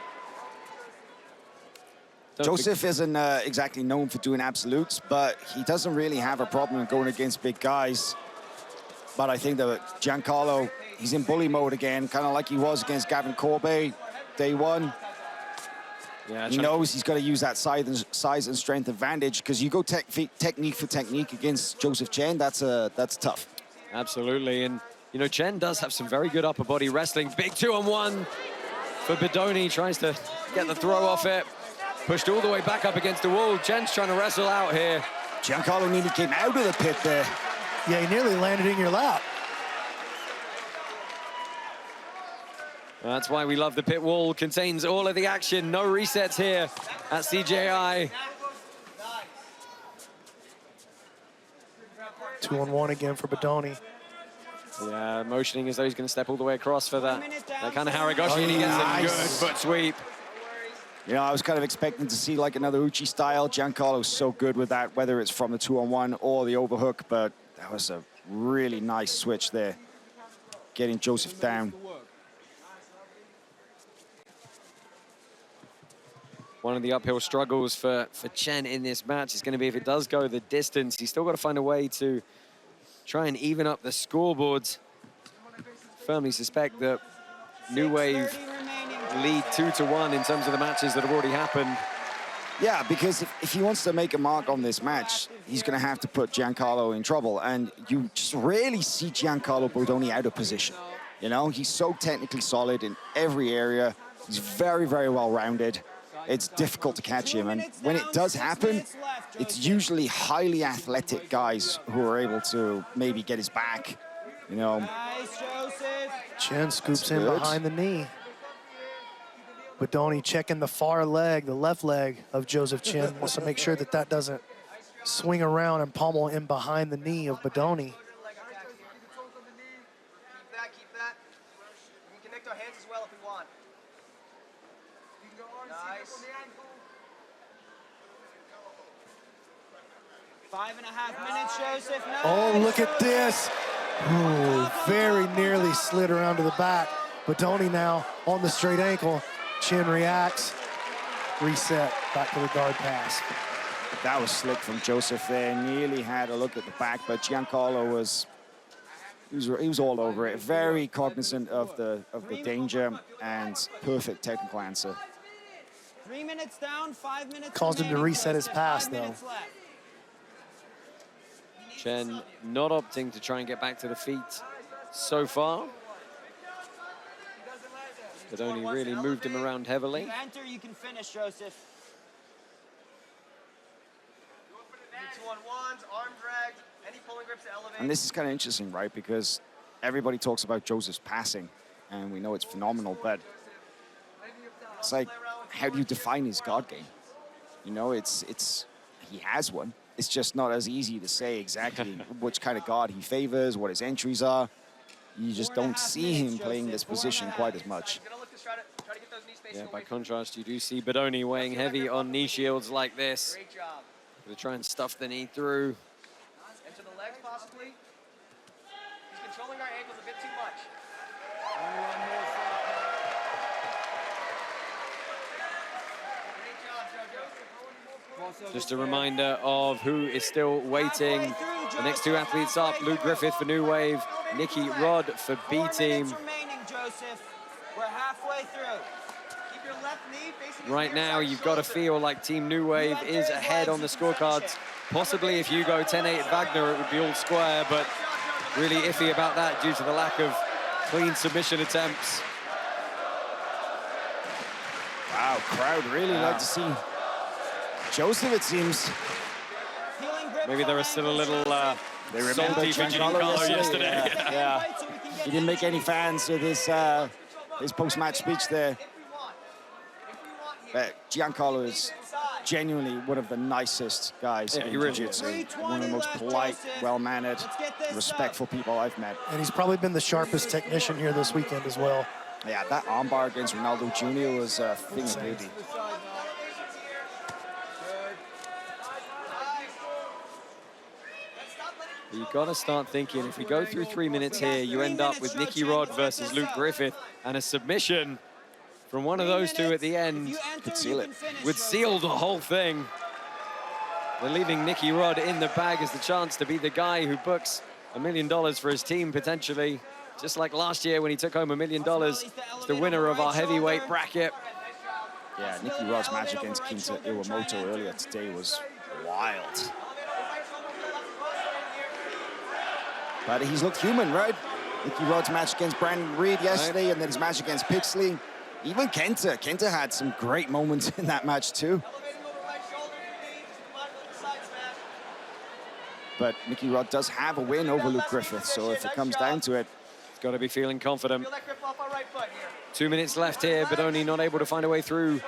Joseph isn't exactly known for doing absolutes, but he doesn't really have a problem going against big guys. But I think that Giancarlo, he's in bully mode again, kind of like he was against Gavin Corbet day one. Yeah, he knows he's got to use that size and strength advantage, because you go technique for technique against Joseph Chen, that's tough. Absolutely, and you know, Chen does have some very good upper body wrestling. Big 2-on-1 for Bodoni, tries to get the throw off it. Pushed all the way back up against the wall. Chen's trying to wrestle out here. Giancarlo nearly came out of the pit there. Yeah, he nearly landed in your lap. That's why we love the pit wall. Contains all of the action. No resets here at CJI. 2-on-1 again for Bodoni. Yeah, motioning as though he's going to step all the way across for that kind of Haragoshi, and he gets a good foot sweep. You know, I was kind of expecting to see like another Uchi style. Giancarlo's so good with that, whether it's from the 2-on-1 or the overhook, but that was a really nice switch there, getting Joseph down. One of the uphill struggles for Chen in this match is going to be, if it does go the distance, he's still got to find a way to try and even up the scoreboards. Firmly suspect that New Wave lead 2-1 in terms of the matches that have already happened. Yeah, because if he wants to make a mark on this match, he's going to have to put Giancarlo in trouble. And you just rarely see Giancarlo Bodoni out of position. You know, he's so technically solid in every area. He's very, very well-rounded. It's difficult to catch him. And when it does happen, it's usually highly athletic guys who are able to maybe get his back, you know. Chen scoops in behind the knee. Bodoni checking the far leg, the left leg of Joseph Chen. Wants to make sure that that doesn't swing around and pummel in behind the knee of Bodoni. Keep that. We can connect our hands as well if we want. Nice. 5.5 minutes, Joseph. Nice. Oh, look at this. Ooh, very nearly slid around to the back. Bodoni now on the straight ankle. Chen reacts. Reset, back to the guard pass. That was slick from Joseph there. Nearly had a look at the back, but Giancarlo was all over it. Very cognizant of the danger and perfect technical answer. 3 minutes down, 5 minutes. Caused him to reset his pass, though. Chen not opting to try and get back to the feet so far. Bodoni really moved him around heavily. You enter, you can finish, Joseph. 2-on-1s, arm drags, any pulling grips to elevate. And this is kind of interesting, right? Because everybody talks about Joseph's passing, and we know it's phenomenal, but it's like, how do you define his guard game? You know, he has one. It's just not as easy to say exactly which kind of guard he favors, what his entries are. You just don't see him playing this position quite as much. Yeah, by contrast, you do see Bodoni weighing heavy on knee shields like this. Great job. Gonna try and stuff the knee through. Into the legs, possibly. He's controlling our ankles a bit too much. Just a reminder of who is still waiting. The next two athletes up, Luke Griffith for New Wave, Nicky Rod for B Team. We're halfway through. Keep your left knee facing Right now, you've got to feel like Team New Wave is ahead on the scorecards. Possibly if you go 10-8 at Wagner, it would be all square, but really iffy about that due to the lack of clean submission attempts. Wow, crowd really like to see Joseph, it seems. Maybe there was still a little They remember salty for Giancarlo yesterday. Yeah. He didn't make any fans with his post-match speech there. But Giancarlo is genuinely one of the nicest guys in jiu-jitsu. One of the most polite, well-mannered, respectful people I've met. And he's probably been the sharpest technician here this weekend as well. Yeah, that armbar against Ronaldo Jr. was a thing of beauty. You've got to start thinking, if we go through 3 minutes here, you end up with Nicky Rod versus Luke Griffith, and a submission from one of those two at the end could seal it. Would seal the whole thing. They're leaving Nicky Rod in the bag as the chance to be the guy who books $1 million for his team, potentially. Just like last year when he took home $1 million. He's the winner of our heavyweight bracket. Yeah, Nicky Rod's match against Kinta Iwamoto earlier today was wild. But he's looked human, right? Nicky Rod's match against Brandon Reed yesterday, and then his match against Pixley. Even Kenta had some great moments in that match too. But Nicky Rod does have a win over Luke Griffith, so if it comes down to it, he's got to be feeling confident. 2 minutes left here, but only not able to find a way through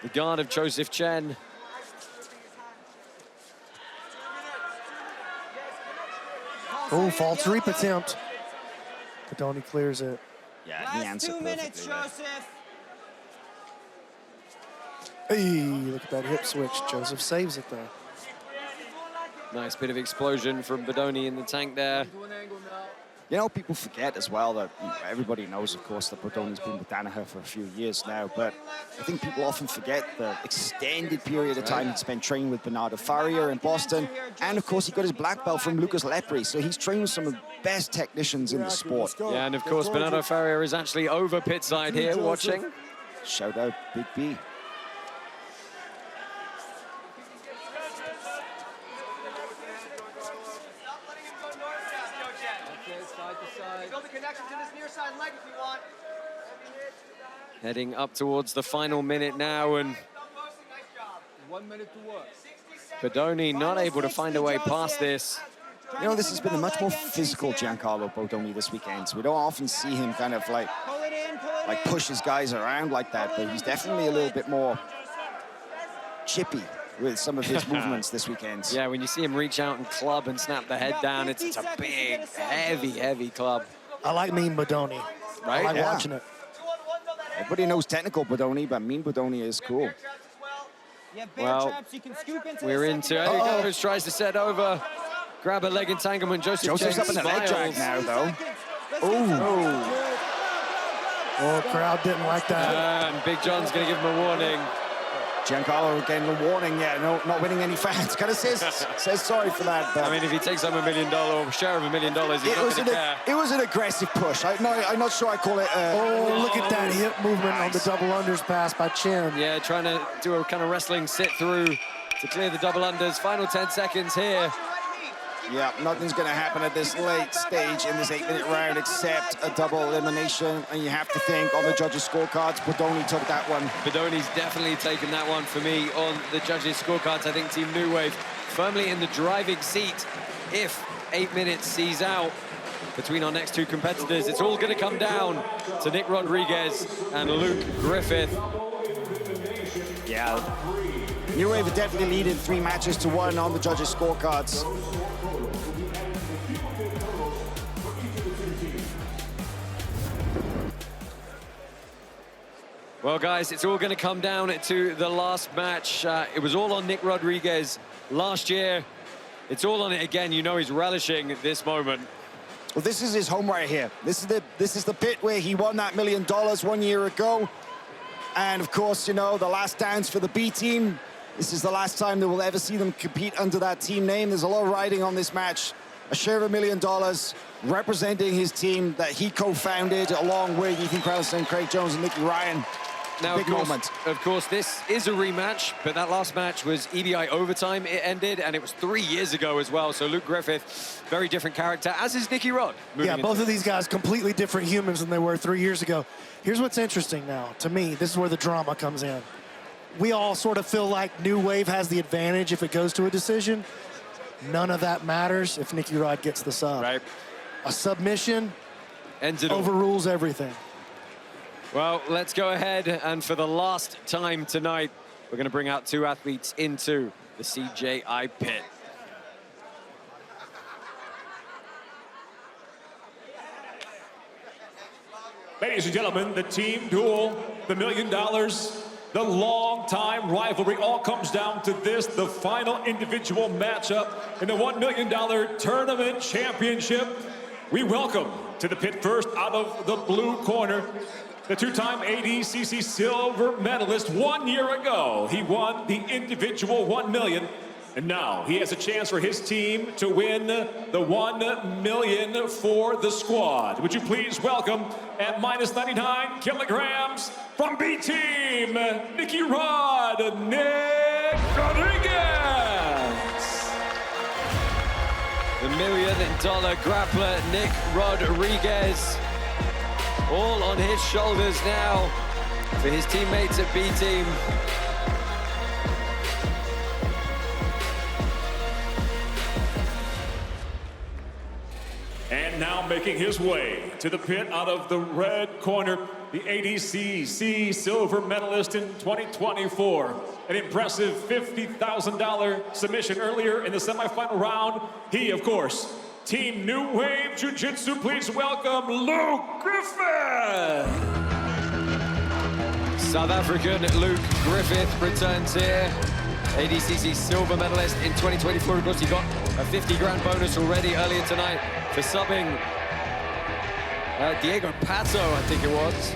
the guard of Joseph Chen. Oh, false reap attempt. Bodoni clears it. Yeah, he answered 2 minutes, perfectly. Joseph. Hey, look at that hip switch. Joseph saves it there. Nice bit of explosion from Bodoni in the tank there. You know, people forget as well that everybody knows, of course, that Bodoni's been with Danaher for a few years now, but I think people often forget the extended period of time he spent training with Bernardo Faria in Boston, and of course he got his black belt from Lucas Lepri, so he's trained with some of the best technicians in the sport. Yeah, and of course Bernardo Faria is actually over pit side here watching. Shout out Big B. Heading up towards the final minute now, and 1 minute to work. Bodoni not able to find a way past this. You know, this has been a much more physical Giancarlo Bodoni this weekend, so we don't often see him kind of like push his guys around like that, but he's definitely a little bit more chippy with some of his movements this weekend. Yeah, when you see him reach out and club and snap the head down, it's a big, heavy club. I like mean Bodoni. Right? I like Yeah. watching it. Everybody knows technical Bodoni, but mean Bodoni is cool. Well, we're into, I think Galvao tries to set over, grab a leg entanglement. Joseph's up in the leg drag now, though. Oh, crowd didn't like that. And Big John's going to give him a warning. Giancarlo getting a warning, no, not winning any fans. Kind of says sorry for that. But I mean, if he takes home $1 million, or share of $1 million, he's not going to care. It was an aggressive push. I'm not sure I call it. Oh, look at that hip movement on the double unders pass by Chen. Yeah, trying to do a kind of wrestling sit through to clear the double unders. Final 10 seconds here. Yeah, nothing's going to happen at this late stage in this 8-minute round except a double elimination. And you have to think on the judges' scorecards, Bodoni took that one. Bodoni's definitely taken that one for me on the judges' scorecards. I think Team New Wave firmly in the driving seat if 8 minutes sees out between our next two competitors. It's all going to come down to Nick Rodriguez and Luke Griffith. Yeah, New Wave are definitely leading 3 matches to 1 on the judges' scorecards. Well, guys, it's all going to come down to the last match. It was all on Nick Rodriguez last year. It's all on it again. You know he's relishing this moment. Well, this is his home right here. This is the pit where he won that $1 million 1 year ago. And of course, you know, the last dance for the B team. This is the last time that we'll ever see them compete under that team name. There's a lot riding on this match. A share of $1 million representing his team that he co-founded along with Ethan Krelinsten, Craig Jones, and Nicky Ryan. Now, Big moment. Of course, this is a rematch, but that last match was EBI overtime. It ended, and it was 3 years ago as well. So Luke Griffith, very different character, as is Nicky Rod. Yeah, both of these guys completely different humans than they were 3 years ago. Here's what's interesting now, to me, this is where the drama comes in. We all sort of feel like New Wave has the advantage if it goes to a decision. None of that matters if Nicky Rod gets the sub. Right. A submission Ends it all. overrules everything. Well, let's go ahead, and for the last time tonight, we're going to bring out 2 athletes into the CJI pit. Ladies and gentlemen, the team duel, the $1 million, the long-time rivalry, all comes down to this, the final individual matchup in the $1 million tournament championship. We welcome to the pit first, out of the blue corner, the 2-time ADCC silver medalist. 1 year ago, he won the individual $1 million. And now he has a chance for his team to win the $1 million for the squad. Would you please welcome at -99 kilograms from B team, Nicky Rod, Nick Rodriguez. The $1 million grappler, Nick Rodriguez, all on his shoulders now for his teammates at B team. And now making his way to the pit out of the red corner, the ADCC silver medalist in 2024. An impressive $50,000 submission earlier in the semifinal round. He, of course, Team New Wave Jiu-Jitsu. Please welcome Luke Griffith. South African Luke Griffith returns here. ADCC silver medalist in 2024. Of course, he got a 50 grand bonus already earlier tonight for subbing Diego Pato, I think it was.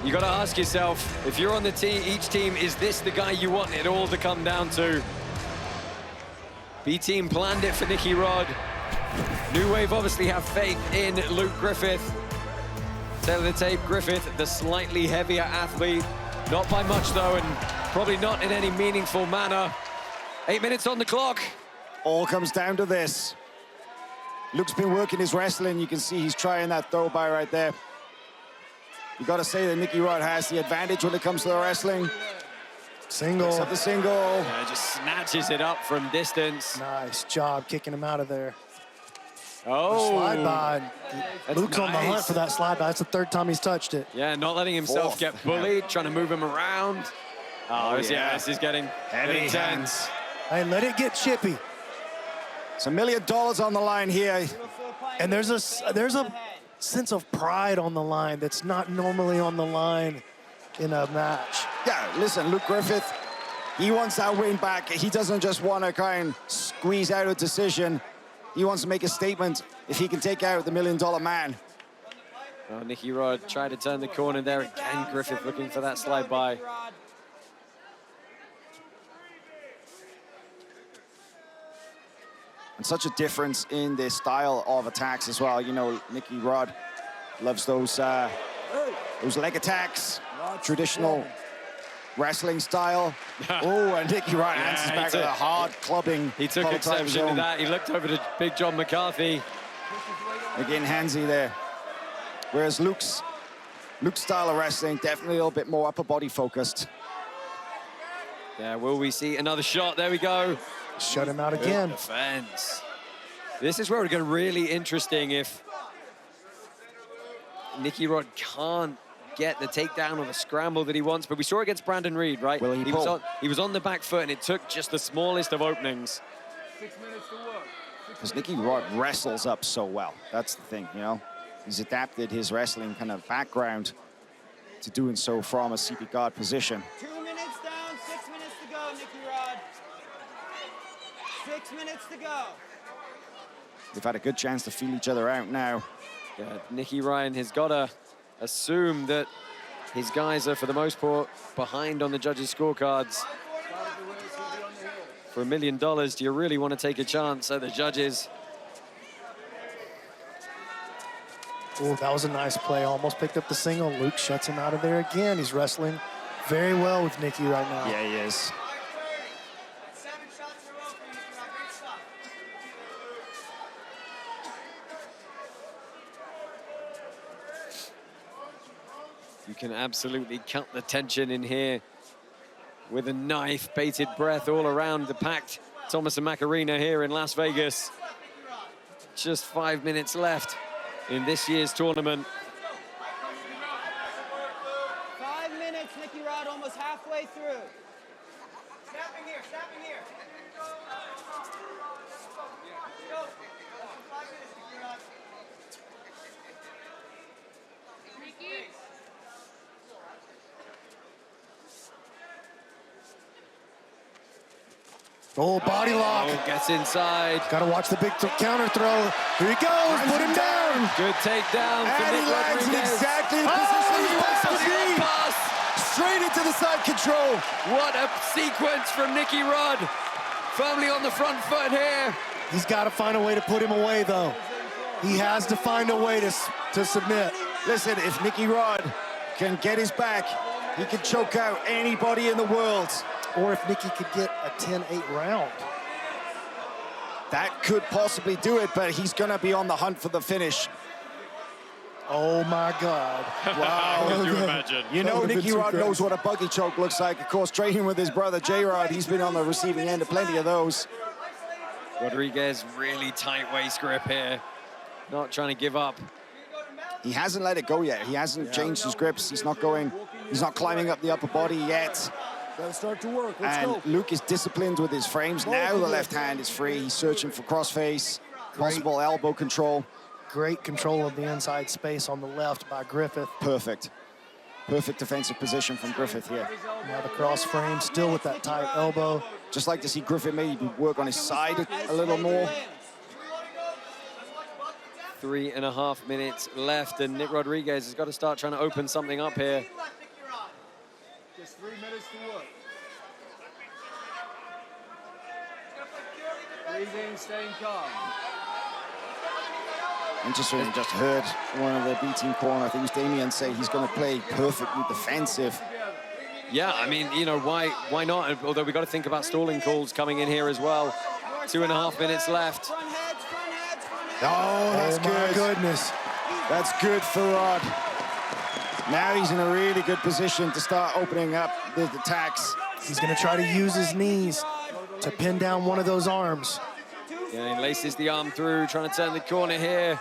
You got to ask yourself, if you're on the team, each team, is this the guy you want it all to come down to? B team planned it for Nicky Rod. New Wave obviously have faith in Luke Griffith. Tail of the tape, Griffith, the slightly heavier athlete. Not by much though, and probably not in any meaningful manner. 8 minutes on the clock. All comes down to this. Luke's been working his wrestling. You can see he's trying that throw by right there. You got to say that Nicky Rod has the advantage when it comes to the wrestling. Single. Picks up the single. Yeah, just snatches it up from distance. Nice job kicking him out of there. Oh. Slide by. That's Luke's on the hunt nice. for that slide by. That's the third time he's touched it. Yeah, not letting himself get bullied, trying to move him around. Oh, yeah, this is getting Heavy intense. Hey, let it get chippy. It's $1 million on the line here. And there's a sense of pride on the line that's not normally on the line in a match. Yeah, listen, Luke Griffith, he wants that win back. He doesn't just want to kind of squeeze out a decision. He wants to make a statement if he can take out the $1 million man. Oh, Nicky Rod tried to turn the corner there again. Griffith looking for that slide by. And such a difference in the style of attacks as well. You know, Nicky Rod loves those leg attacks, traditional wrestling style. Oh, and Nicky Rod answers back with a hard clubbing. He took exception to that. He looked over to Big John McCarthy. Again, handsy there. Whereas Luke's style of wrestling, definitely a little bit more upper body focused. Yeah, will we see another shot? There we go. Shut him out again. Good defense. This is where it gets really interesting if Nicky Rod can't get the takedown or the scramble that he wants. But we saw against Brandon Reed, right? Will he pull? He was on the back foot, and it took just the smallest of openings. 6 minutes to work. Because Nicky Rod wrestles up so well. That's the thing, you know? He's adapted his wrestling kind of background to doing so from a CP guard position. 2 minutes down, 6 minutes to go, Nicky Rod. 6 minutes to go. They've had a good chance to feel each other out now. Yeah, Nicky Ryan has got to assume that his guys are, for the most part, behind on the judges' scorecards. For $1 million, do you really want to take a chance at the judges? Oh, that was a nice play. Almost picked up the single. Luke shuts him out of there again. He's wrestling very well with Nicky right now. Yeah, he is. 7 shots in a row for you, Nicky Rod. Great stuff. You can absolutely cut the tension in here with a knife, bated breath all around the packed Thomas and Mack Arena here in Las Vegas. Just 5 minutes left in this year's tournament. 5 minutes, Nicky Rod, almost halfway through. Snapping here, snapping here. Go. 5 minutes, Nicky Rod. Oh, body lock. Oh, gets inside. Got to watch the big counter throw. Here he goes. Put him down. Good takedown for And Nick he lands in Rodriguez. exactly the position he wants to Head be. pass. Straight into the side control. What a sequence from Nicky Rod. Firmly on the front foot here. He's got to find a way to put him away, though. He has to find a way to submit. Listen, if Nicky Rod can get his back, he can choke out anybody in the world. Or if Nicky could get a 10-8 round. That could possibly do it, but he's going to be on the hunt for the finish. Oh, my God. Wow. Could you imagine? You know, That would've Nicky been too Rod crazy. knows what a buggy choke looks like. Of course, training with his brother, J-Rod, he's been on the receiving end of plenty of those. Rodriguez, really tight waist grip here. Not trying to give up. He hasn't let it go yet. He hasn't changed his grips. He's not climbing up the upper body yet. Gotta start to work. Let's And go. Luke is disciplined with his frames. Now the left hand is free. He's searching for crossface, possible elbow control. Great control of the inside space on the left by Griffith. Perfect. Perfect defensive position from Griffith here. Now the cross frame, still with that tight elbow. Just like to see Griffith maybe work on his side a little more. 3.5 minutes left, and Nick Rodriguez has got to start trying to open something up here. Just 3 minutes to work. Breathing, staying calm. And just heard one of the B team corner, I think it was Damien, say he's going to play perfectly defensive. Yeah, I mean, you know, why not? Although we've got to think about stalling calls coming in here as well. 2.5 minutes left. Front heads, front heads, front heads. Oh, that's Oh, my good. goodness. That's good for Rod. Now he's in a really good position to start opening up the attacks. He's going to try to use his knees to pin down one of those arms. Yeah, he laces the arm through, trying to turn the corner here.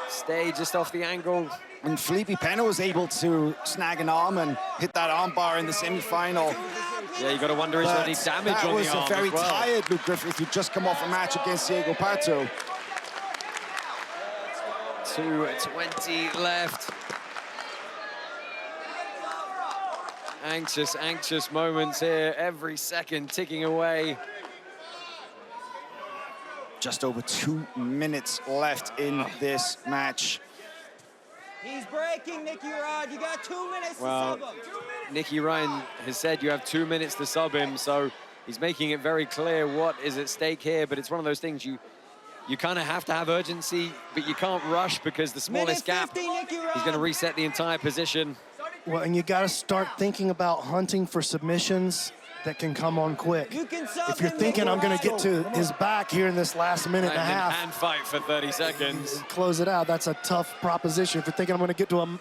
Stay just off the angle. And Felipe Pena was able to snag an arm and hit that arm bar in the semi-final. Yeah, you got to wonder, is there any But damage that on was the arm a very as well? tired Luke Griffith, who just come off a match against Diego Pato. 2:20 left. Anxious moments here. Every second ticking away. Just over 2 minutes left in this match. He's breaking, Nicky Rod. You got 2 minutes Well, to sub him. Nicky Ryan has said you have 2 minutes to sub him, so he's making it very clear what is at stake here. But it's one of those things you kind of have to have urgency, but you can't rush because the smallest Minute gap 50, Nicky Rod. is going to reset the entire position. Well, and you got to start thinking about hunting for submissions that can come on quick. You can sub If you're him, thinking Nicky I'm going Rod. to get to his back here in this last minute and a And half, hand fight for 30 seconds. close it out, that's a tough proposition. If you're thinking I'm going to get to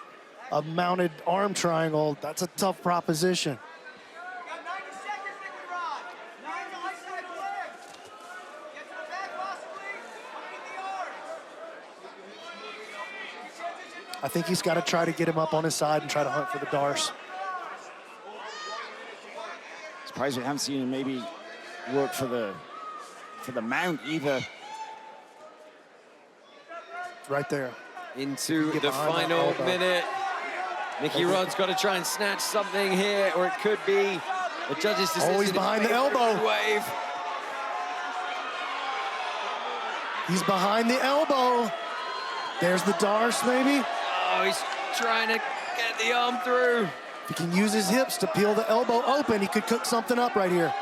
a mounted arm triangle, that's a tough proposition. You got 90 seconds, Nicky Rod. 90 seconds. Get to the back, possibly. Underneath the arms. I think he's got to try to get him up on his side and try to hunt for the Darce. Surprised we haven't seen him maybe work for the mount either. Right there. Into Get the behind that final elbow. minute. Nicky Rod's got to try and snatch something here, or it could be a judge's decision. Oh, he's behind the elbow. Wave. He's behind the elbow. There's the Darce, maybe. Oh, he's trying to get the arm through. If he can use his hips to peel the elbow open, he could cook something up right here.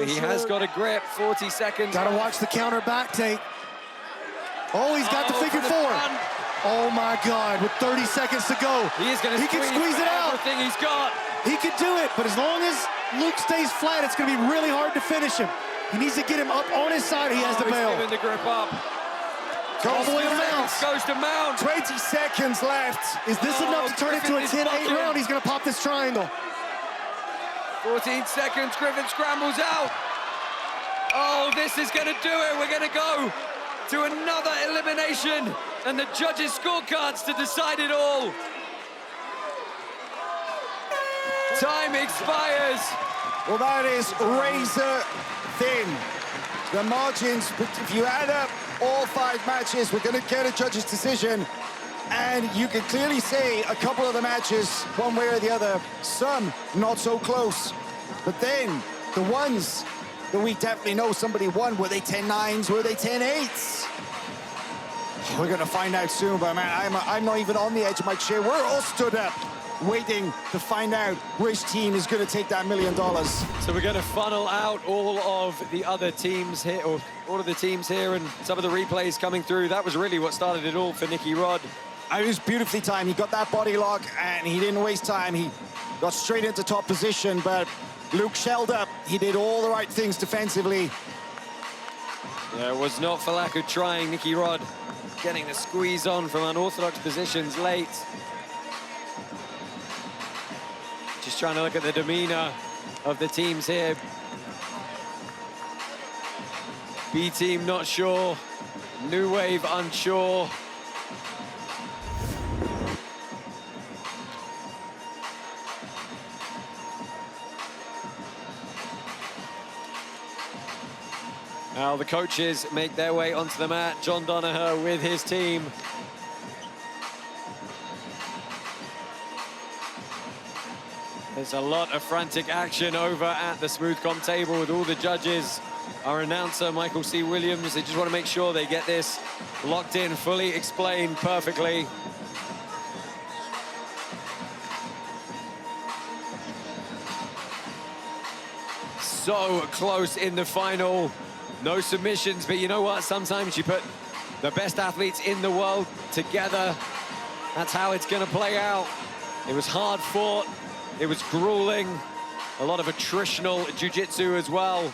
He has got a grip, 40 seconds. Got to watch the counter back take. Oh, he's got the figure for the four. front. Oh my God, with 30 seconds to go. He is going to He can squeeze it out. everything he's got. He could do it, but as long as Luke stays flat, it's going to be really hard to finish him. He needs to get him up on his side. He has to He's bail. giving the grip up. All the way to mount. Goes to mount. 20 seconds left. Is this enough to turn it to a Griffith is 10-8 blocking. round? He's going to pop this triangle. 14 seconds, Griffith scrambles out. Oh, this is going to do it. We're going to go to another elimination and the judges' scorecards to decide it all. Time expires. Well, that is razor thin. The margins, if you add up all 5 matches, we're going to get a judge's decision. And you can clearly say a couple of the matches, one way or the other, some not so close. But then the ones that we definitely know somebody won. Were they 10-9s? Were they 10-8s? We're gonna find out soon, but man, I'm not even on the edge of my chair. We're all stood up, waiting to find out which team is gonna take that $1 million. So we're gonna funnel out all of the other teams here, or all of the teams here, and some of the replays coming through. That was really what started it all for Nicky Rod. It was beautifully timed. He got that body lock, and he didn't waste time. He got straight into top position, but Luke shelled up. He did all the right things defensively. Yeah, it was not for lack of trying. Nicky Rod getting the squeeze on from unorthodox positions late. Just trying to look at the demeanor of the teams here. B team not sure, New Wave unsure. Now the coaches make their way onto the mat. John Danaher with his team. There's a lot of frantic action over at the SmoothCom table with all the judges. Our announcer, Michael C. Williams, they just want to make sure they get this locked in, fully explained perfectly. So close in the final. No submissions, but you know what? Sometimes you put the best athletes in the world together. That's how it's gonna play out. It was hard fought. It was grueling. A lot of attritional jiu-jitsu as well.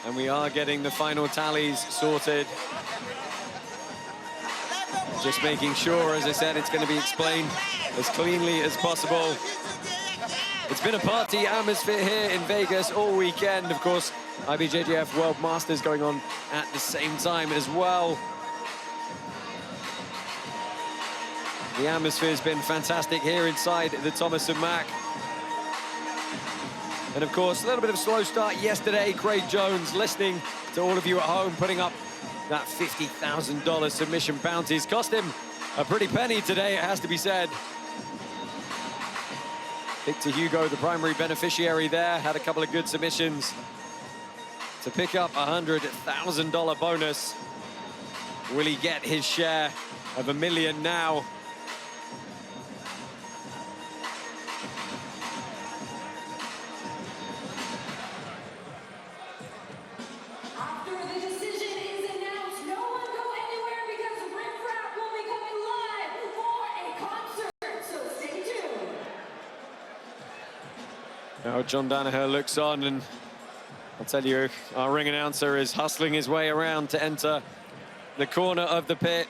And we are getting the final tallies sorted. Just making sure, as I said, it's going to be explained as cleanly as possible. It's been a party atmosphere here in Vegas all weekend. Of course, IBJJF World Masters going on at the same time as well. The atmosphere's been fantastic here inside the Thomas & Mack. And of course, a little bit of a slow start yesterday. Craig Jones, listening to all of you at home, putting up that $50,000 submission bounties. Cost him a pretty penny today, it has to be said. Victor Hugo, the primary beneficiary there, had a couple of good submissions to pick up a $100,000 bonus. Will he get his share of $1 million now? Now John Danaher looks on, and I'll tell you, our ring announcer is hustling his way around to enter the corner of the pit.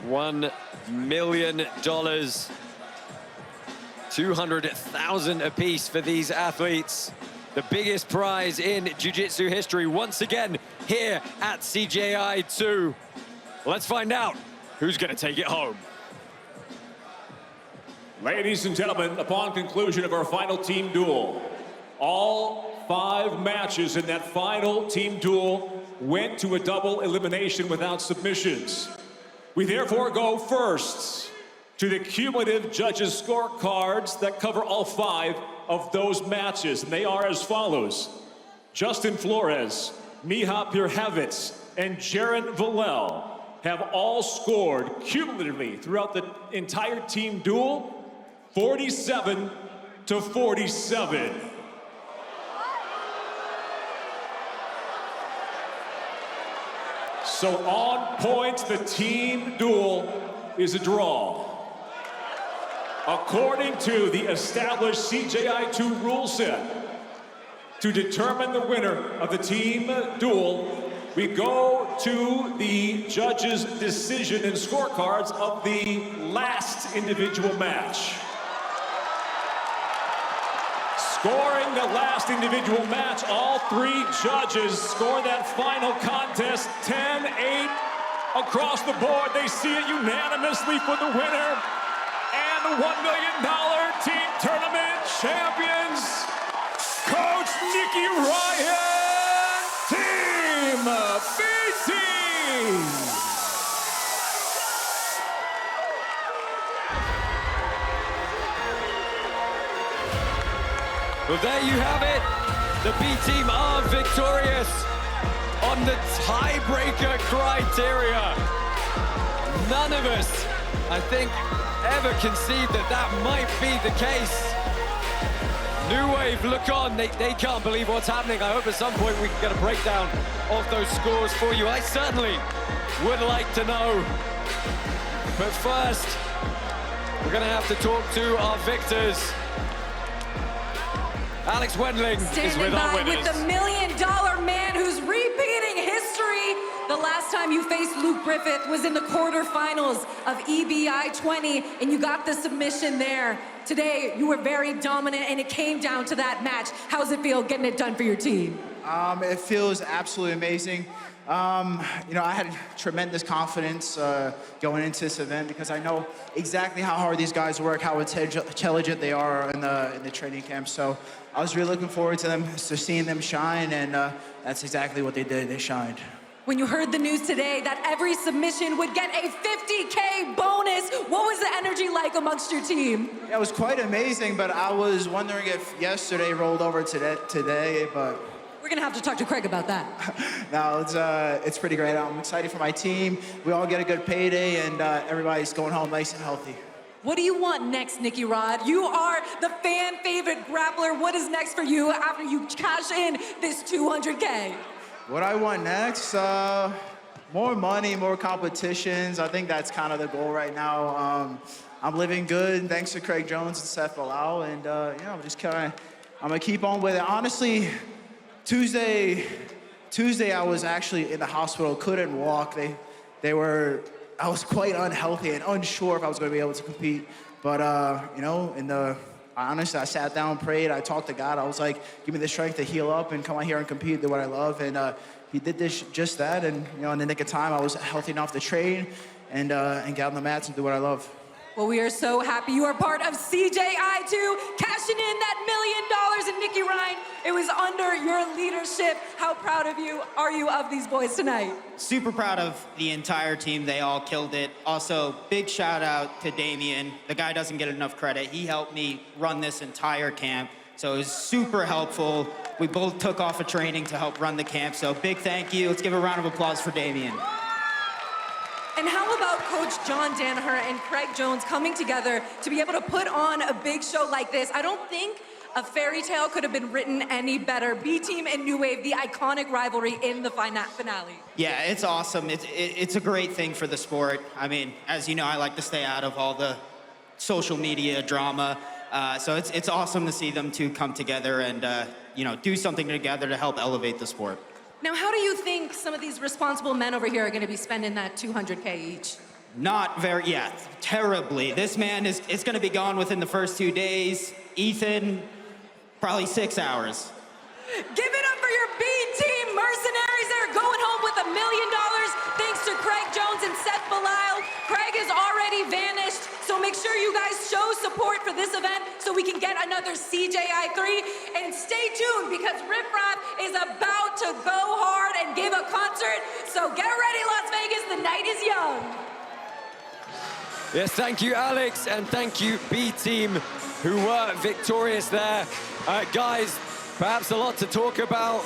$1 million, 200,000 apiece for these athletes. The biggest prize in jiu-jitsu history once again here at CJI 2. Let's find out who's going to take it home. Ladies and gentlemen, upon conclusion of our final team duel, all 5 matches in that final team duel went to a double elimination without submissions. We therefore go first to the cumulative judges' scorecards that cover all 5 of those matches, and they are as follows. Justin Flores, Miha Pirhavitz, and Jaron Villel have all scored cumulatively throughout the entire team duel 47-47. So on points, the team duel is a draw. According to the established CJI 2 rule set, to determine the winner of the team duel, we go to the judges' decision and scorecards of the last individual match. Scoring the last individual match, all 3 judges score that final contest 10-8 across the board. They see it unanimously for the winner and the $1 million team tournament champions, Coach Nicky Ryan, Team B-Team. Well, there you have it. The B-Team are victorious on the tiebreaker criteria. None of us, I think, ever conceived that that might be the case. New Wave, look on. They can't believe what's happening. I hope at some point we can get a breakdown of those scores for you. I certainly would like to know. But first, we're going to have to talk to our victors. Alex Wendling is with our winners. With the $1 million man who's repeating history. The last time you faced Luke Griffith was in the quarterfinals of EBI 20, and you got the submission there. Today, you were very dominant, and it came down to that match. How's it feel getting it done for your team? It feels absolutely amazing. You know, I had tremendous confidence going into this event because I know exactly how hard these guys work, how intelligent they are in the training camp. So I was really looking forward to seeing them shine, and that's exactly what they did. They shined. When you heard the news today that every submission would get a $50K bonus, what was the energy like amongst your team? Yeah, it was quite amazing, but I was wondering if yesterday rolled over to today, but we're gonna have to talk to Craig about that. No, it's pretty great. I'm excited for my team. We all get a good payday, and everybody's going home nice and healthy. What do you want next, Nicky Rod? You are the fan favorite grappler. What is next for you after you cash in this $200K? What I want next, more money, more competitions. I think that's kind of the goal right now. I'm living good thanks to Craig Jones and Seth Bilal, and yeah, I'm gonna keep on with it. Honestly, Tuesday I was actually in the hospital, couldn't walk. I was quite unhealthy and unsure if I was gonna be able to compete. But you know, honestly, I sat down, prayed, I talked to God. I was like, give me the strength to heal up and come out here and compete, do what I love. And he did just that. And you know, in the nick of time, I was healthy enough to train and get on the mats and do what I love. Well, we are so happy you are part of CJI too, cashing in that $1 million. And Nicky Ryan, it was under your leadership. How proud are you of these boys tonight? Super proud of the entire team. They all killed it. Also, big shout out to Damien. The guy doesn't get enough credit. He helped me run this entire camp, so it was super helpful. We both took off of training to help run the camp, so big thank you. Let's give a round of applause for Damien. And how about Coach John Danaher and Craig Jones coming together to be able to put on a big show like this? I don't think a fairy tale could have been written any better. B-Team and New Wave, the iconic rivalry in the finale. Yeah, it's awesome. It's a great thing for the sport. I mean, as you know, I like to stay out of all the social media drama. So it's awesome to see them two come together and you know, do something together to help elevate the sport. Now, how do you think some of these responsible men over here are going to be spending that $200K each? Not very, yeah, terribly. This man is going to be gone within the first 2 days. Ethan, probably 6 hours. Give it up for your B-Team mercenaries. They're going home with $1 million thanks to Craig Jones and Seth Bilal. Craig has already vanished, so make sure you guys show support for this event so we can get another CJI 3. And stay tuned because Riff Raff is about to go hard and give a concert. So get ready, Las Vegas. The night is young. Yes, thank you, Alex, and thank you, B-Team, who were victorious there. Guys, perhaps a lot to talk about.